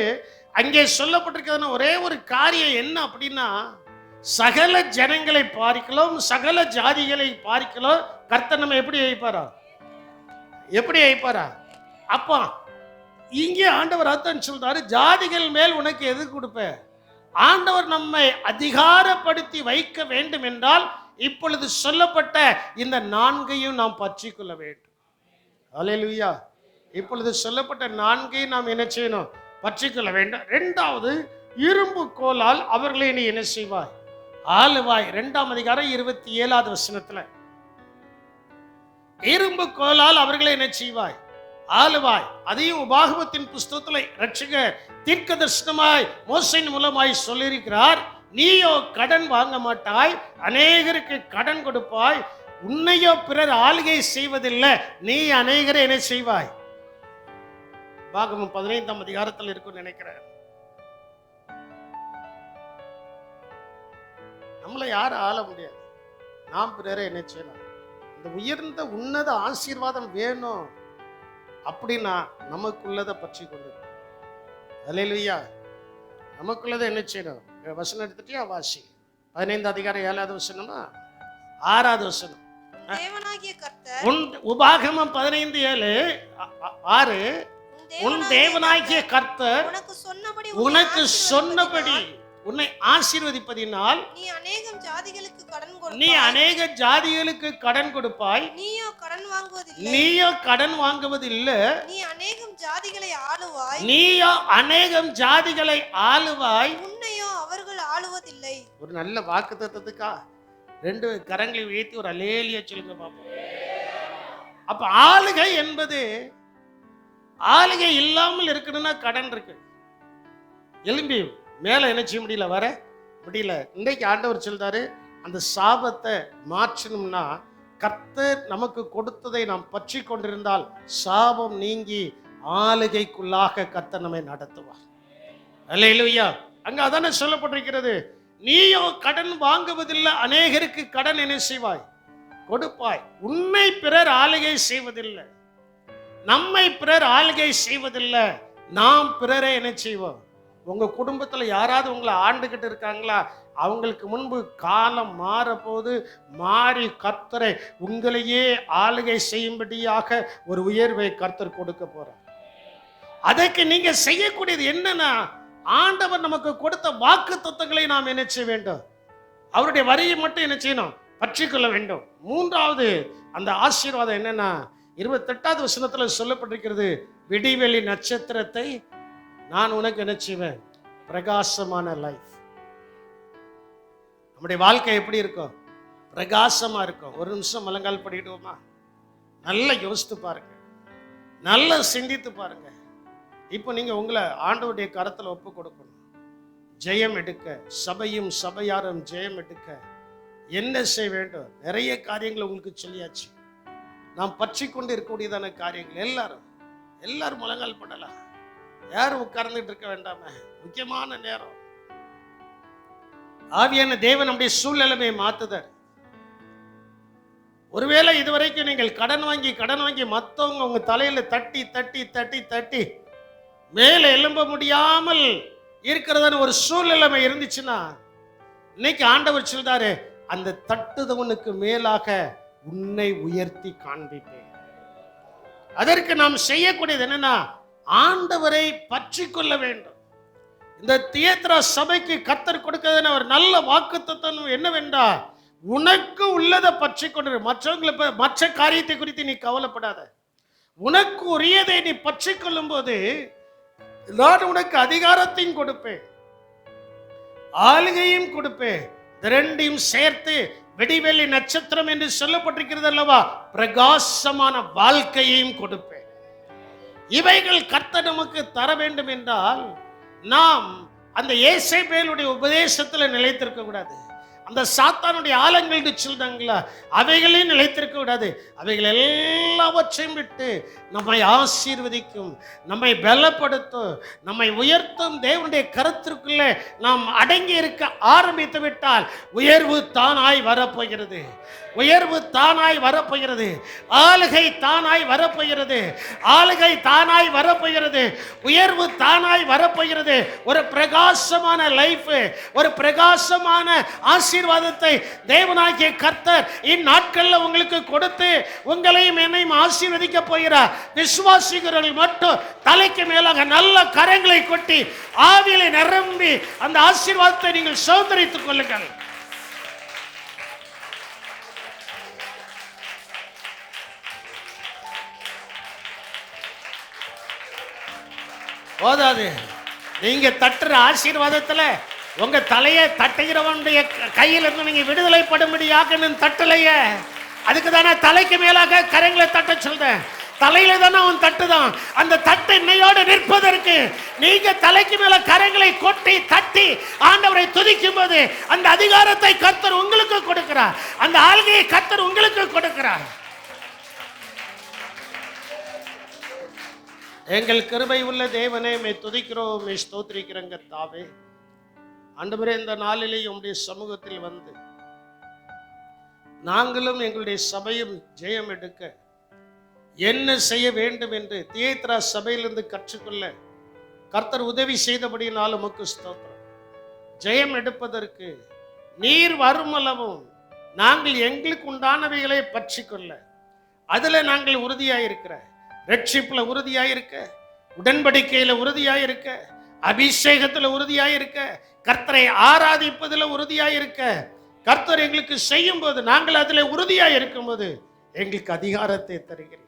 அங்கே சொல்லப்பட்டிருக்கிறதுனா ஒரே ஒரு காரியம் என்ன அப்படின்னா, சகல ஜனங்களை பார்க்கலாம், சகல ஜாதிகளை பார்க்கலாம், கர்த்தர் நம்ம எப்படி வைப்பாரா? அப்பா இங்கே ஆண்டவர் அர்த்தம் சொல்றாரு, ஜாதிகள் மேல் உனக்கு எது கொடுப்பேன்? ஆண்டவர் நம்மை அதிகாரப்படுத்தி வைக்க வேண்டும் என்றால் இப்பொழுது சொல்லப்பட்ட இந்த 4ஐயும் நாம் பற்றி கொள்ள வேண்டும். அல்லேலூயா. இப்பொழுது சொல்லப்பட்ட 4ஐயும் நாம் என்ன செய்யணும்? பற்றி கொள்ள வேண்டும். 2வது, இரும்பு கோலால் அவர்களை நீ என்ன செய்வாய்? ஆளுவாய். 2ஆம் அதிகாரம் 27வது வசனத்துல இரும்பு கோலால் அவர்களை என்ன செய்வாய்? ஆளுவாய். அதையும் உபாகமத்தின் புஸ்தகத்துல ரட்சகர் தீர்க்க தரிசனமாய் மோசேயின் மூலமாய் சொல்லியிருக்கிறார். நீயோ கடன் வாங்க மாட்டாய், அநேகருக்கு கடன் கொடுப்பாய், உன்னையோ பிறர் ஆளுகை செய்வதில்லை, நீ அநேகரை என்ன செய்வாய்? உபாகமம் 15ஆம் அதிகாரத்தில் இருக்கும் நினைக்கிறேன். நம்மளை யாரும் ஆள முடியாது. நாம் பிறரை என்ன செய்யலாம்? இந்த உயர்ந்த உன்னத ஆசீர்வாதம் வேணும் அப்படின்னா நமக்குள்ளதை பற்றி கொண்டு. அல்லேலூயா. நமக்குள்ளதை என்ன செய்யணும்? வசனம் எடுத்துட்டியா? வாசி. 15ஆம் அதிகாரம் 7வது வசனமா 6வது வசனம். உபாகமம் 15:7 6. உன் தேவனாகிய கர்த்தர் உனக்கு சொன்னபடி உன்னை ஆசீர்வதிப்பதினால் நீ அநேக ஜாதிகளுக்கு கடன் கொடுப்பாய், நீயோ கடன் வாங்குவதில்லை, நீ அநேகம் ஜாதிகளை ஆளுவாய், நீயோ அநேகம் ஜாதிகளை ஆளுவாய், உன்னையோ அவர்கள் ஆளுவதில்லை. ஒரு நல்ல வாக்குத்தத்தத்துக்கா 2 கரங்களை உயர்த்தி ஒரு அல்லேலியா சொல்லுங்க பாப்போம். அப்ப ஆளுகை என்பது, ஆளுகை இல்லாமல் இருக்கணும்னா கடன் இருக்கு. எலும்பி மேல என்ன செய்ய முடியல, வர முடியல. இன்றைக்கு ஆண்டவர் சொல்றாரு, அந்த சாபத்தை மாற்றணும்னா கர்த்தர் நமக்கு கொடுத்ததை நாம் பற்றி கொண்டிருந்தால் சாபம் நீங்கி ஆளுகைக்குள்ளாக கர்த்தர் நம்மை நடத்துவார். அல்லேலூயா. அங்க அதானே சொல்லப்பட்டிருக்கிறது, நீயோ கடன் வாங்குவதில்லை, அநேகருக்கு கடன் என்ன செய்வாய், கொடுப்பாய். உன்னை பிறர் ஆளுகை செய்வதில்லை, நம்மை பிறர் ஆளுகை செய்வதில்லை, நாம் பிறரை என்ன செய்வோம். உங்க குடும்பத்துல யாராவது உங்களை ஆண்டுகிட்டு இருக்காங்களா, அவங்களுக்கு முன்பு காலம் மாறப்போது மாறி கர்த்தரை உங்களையே ஆளுகை செய்யும்படியாக ஒரு உயர்வை கர்த்தர் கொடுக்க போறார். அதற்கு நீங்க செய்யக்கூடியது என்னன்னா, ஆண்டவர் நமக்கு கொடுத்த வாக்கு தத்தங்களை நாம் என்ன செய்ய வேண்டும், அவருடைய வரியை மட்டும் என்ன செய்யணும், பற்றிக்கொள்ள வேண்டும். 3வது அந்த ஆசீர்வாதம் என்னன்னா, 28வது வசனத்துல சொல்லப்பட்டிருக்கிறது, விடிவெளி நட்சத்திரத்தை நான் உனக்கு என்ன செய்வேன், பிரகாசமான லைஃப். நம்முடைய வாழ்க்கை எப்படி இருக்கும், பிரகாசமா இருக்கும். ஒரு நிமிஷம் முழங்கால் படிக்கிடுவோமா, நல்லா யோசித்து பாருங்க, நல்லா சிந்தித்து பாருங்க. இப்போ நீங்க உங்களை ஆண்டவருடைய கரத்துல ஒப்பு கொடுக்கணும். ஜெயம் எடுக்க, சபையும் சபையாரும் ஜெயம் எடுக்க என்ன செய்ய வேண்டும், நிறைய காரியங்கள் உங்களுக்கு சொல்லியாச்சு. நாம் பற்றி கொண்டு இருக்கக்கூடியதான காரியங்கள் எல்லாரும் முழங்கால் படலாம், யாரும் உட்கார்ந்துட்டு இருக்க வேண்டாம. முக்கியமான நேரம். ஆவியான தேவன் நம்முடைய சூழ்நிலையை மாத்துதர். ஒருவேளை இதுவரைக்கும் நீங்கள் கடன் வாங்கி மற்றவங்க உங்க தலையில தட்டி தட்டி தட்டி தட்டி மேல எழும்ப முடியாமல் இருக்கிறதான ஒரு சூழ்நிலைமை இருந்துச்சுன்னா, இன்னைக்கு ஆண்டவர் சொல்றாரு, அந்த தட்டுதவனுக்கு மேலாக உன்னை உயர்த்தி காண்பிப்பேன். அதற்கு நாம் செய்யக்கூடியது என்னன்னா, ஆண்டவரை பற்றி கொள்ள வேண்டும். இந்த தியேத்ரா சபைக்கு கர்த்தர் கொடுக்கிறதுன ஒரு நல்ல வாக்குத்தத்தம் என்னவென்றால், உனக்கு உள்ளதை பற்றி கொண்டு மற்றவங்களை மற்ற காரியத்தை குறித்து நீ கவலைப்படாத. உனக்கு உரியதை நீ பற்றி கொள்ளும் போது நான் உனக்கு அதிகாரத்தையும் கொடுப்பேன், ஆளுகையும் கொடுப்பேன். ரெண்டையும் சேர்த்து விடிவெளி நட்சத்திரம் என்று சொல்லப்பட்டிருக்கிறது அல்லவா, பிரகாசமான வாழ்க்கையையும் கொடுப்பேன். இவைகள் கர்த்தர் நமக்கு தர வேண்டும் என்றால் நாம் அந்த ஏசேபேலுடைய உபதேசத்துல நிலைத்திருக்க கூடாது. அந்த சாத்தானுடைய ஆலங்கள் சொல்றாங்களா, அவைகளையும் நிலைத்திருக்க கூடாது. அவைகள் எல்லாவற்றையும் விட்டு நம்மை ஆசீர்வதிக்கும், நம்மை பலப்படுத்தும், நம்மை உயர்த்தும் தேவனுடைய கருத்திற்குள்ளே நாம் அடங்கி இருக்க ஆரம்பித்து விட்டால் உயர்வு தானாய் வரப்போகிறது. உயர்வு தானாய் வரப்போகிறது. ஆளுகை தானாய் வரப்போகிறது. ஆளுகை தானாய் வரப்போகிறது. உயர்வு தானாய் வரப்போகிறது. ஒரு பிரகாசமான லைஃப், ஒரு பிரகாசமான ஆசீர்வாதத்தை தேவனாகிய கர்த்தர் இந்நாட்கள்ல உங்களுக்கு கொடுத்து உங்களையும் என்னையும் ஆசீர்வதிக்க போகிறார். விசுவாசிக்கிறவர்கள் மட்டும் தலைக்கு மேலாக நல்ல கரங்களை கொட்டி ஆவியிலே நிரம்பி அந்த ஆசீர்வாதத்தை நீங்கள் சுதந்திரித்துக் கொள்ளுங்கள். போதாது, நீங்க தட்டுற ஆசீர்வாதத்துல உங்க தலையை தட்டுகிறவனுடைய கையிலிருந்து நீங்க விடுதலைப்படும்படியாக தட்டலையே. அதுக்கு தானே தலைக்கு மேலாக கரங்களை தட்ட சொல்றேன். தலையில தானே அவன் தட்டுதான். அந்த தட்டு இன்னையோடு நிற்பதற்கு நீங்க தலைக்கு மேல கரங்களை கொட்டி தட்டி ஆண்டவரை துதிக்கும் போது அந்த அதிகாரத்தை கர்த்தர் உங்களுக்கு கொடுக்கிறார். அந்த ஆளுகையை கர்த்தர் உங்களுக்கு கொடுக்கிறார். எங்கள் கிருபை உள்ள தேவனே, மே துதிக்கிறோம், மே ஸ்தோத்திரிக்கிறோங்க தாவே. ஆண்டவரே, இந்த நாளிலே உம்முடைய சமூகத்தில் வந்து நாங்களும் எங்களுடைய சபையும் ஜெயம் எடுக்க என்ன செய்ய வேண்டும் என்று தியேத்ரா சபையிலிருந்து கற்றுக்கொள்ள கர்த்தர் உதவி செய்தபடியினால் உமக்கு ஸ்தோத்திரம். ஜெயம் எடுப்பதற்கு நீர் வருமளவும் நாங்கள் எங்களுக்கு உண்டானவைகளை பற்றி கொள்ள அதுல நாங்கள் உறுதியாயிருக்கிற, ரட்சிப்புல உறுதியாயிருக்க, உடன்படிக்கையில உறுதியாயிருக்க, அபிஷேகத்துல உறுதியாயிருக்க, கர்த்தரை ஆராதிப்பதில் உறுதியாயிருக்க, கர்த்தர் எங்களுக்கு செய்யும் போது நாங்கள் அதில் உறுதியாக இருக்கும் போது எங்களுக்கு அதிகாரத்தை தருகிறேன்.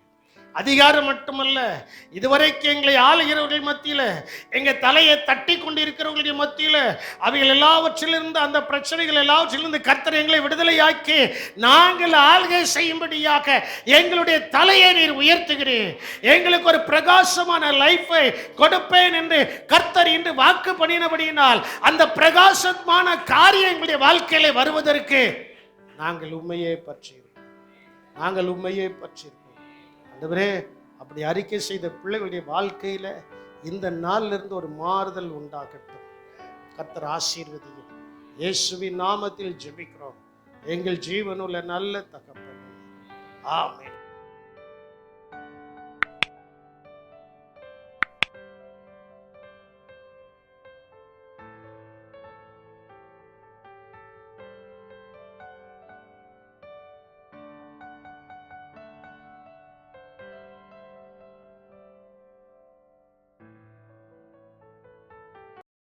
அதிகாரம் மட்டுமல்ல, இதுவரைக்கும் எங்களை ஆளுகிறவர்கள் மத்தியில, எங்க தலையை தட்டி கொண்டிருக்கிறவர்களுடைய மத்தியில, அவைகள் எல்லாவற்றிலிருந்து, அந்த பிரச்சனைகள் எல்லாவற்றிலிருந்து கர்த்தர் எங்களை விடுதலையாக்கி நாங்கள் ஆள்கை செய்யும்படியாக எங்களுடைய தலையை நீர் உயர்த்துகிறீர். எங்களுக்கு ஒரு பிரகாசமான லைஃபை கொடுப்பேன் என்று கர்த்தர் இன்று வாக்கு பண்ணினபடியினால் அந்த பிரகாசமான காரியம் எங்களுடைய வாழ்க்கையில வருவதற்கு நாங்கள் உண்மையே பற்றியிருக்கோம். ஆண்டவரே, அப்படி அறிக்கை செய்த பிள்ளைகளுடைய வாழ்க்கையில இந்த நாள்ல இருந்து ஒரு மாறுதல் உண்டாகட்டும். கர்த்தர் ஆசீர்வதியும். இயேசுவின் நாமத்தில் ஜெபிக்கிறோம் எங்கள் ஜீவனுள்ள நல்ல தகப்பனே, ஆமென்.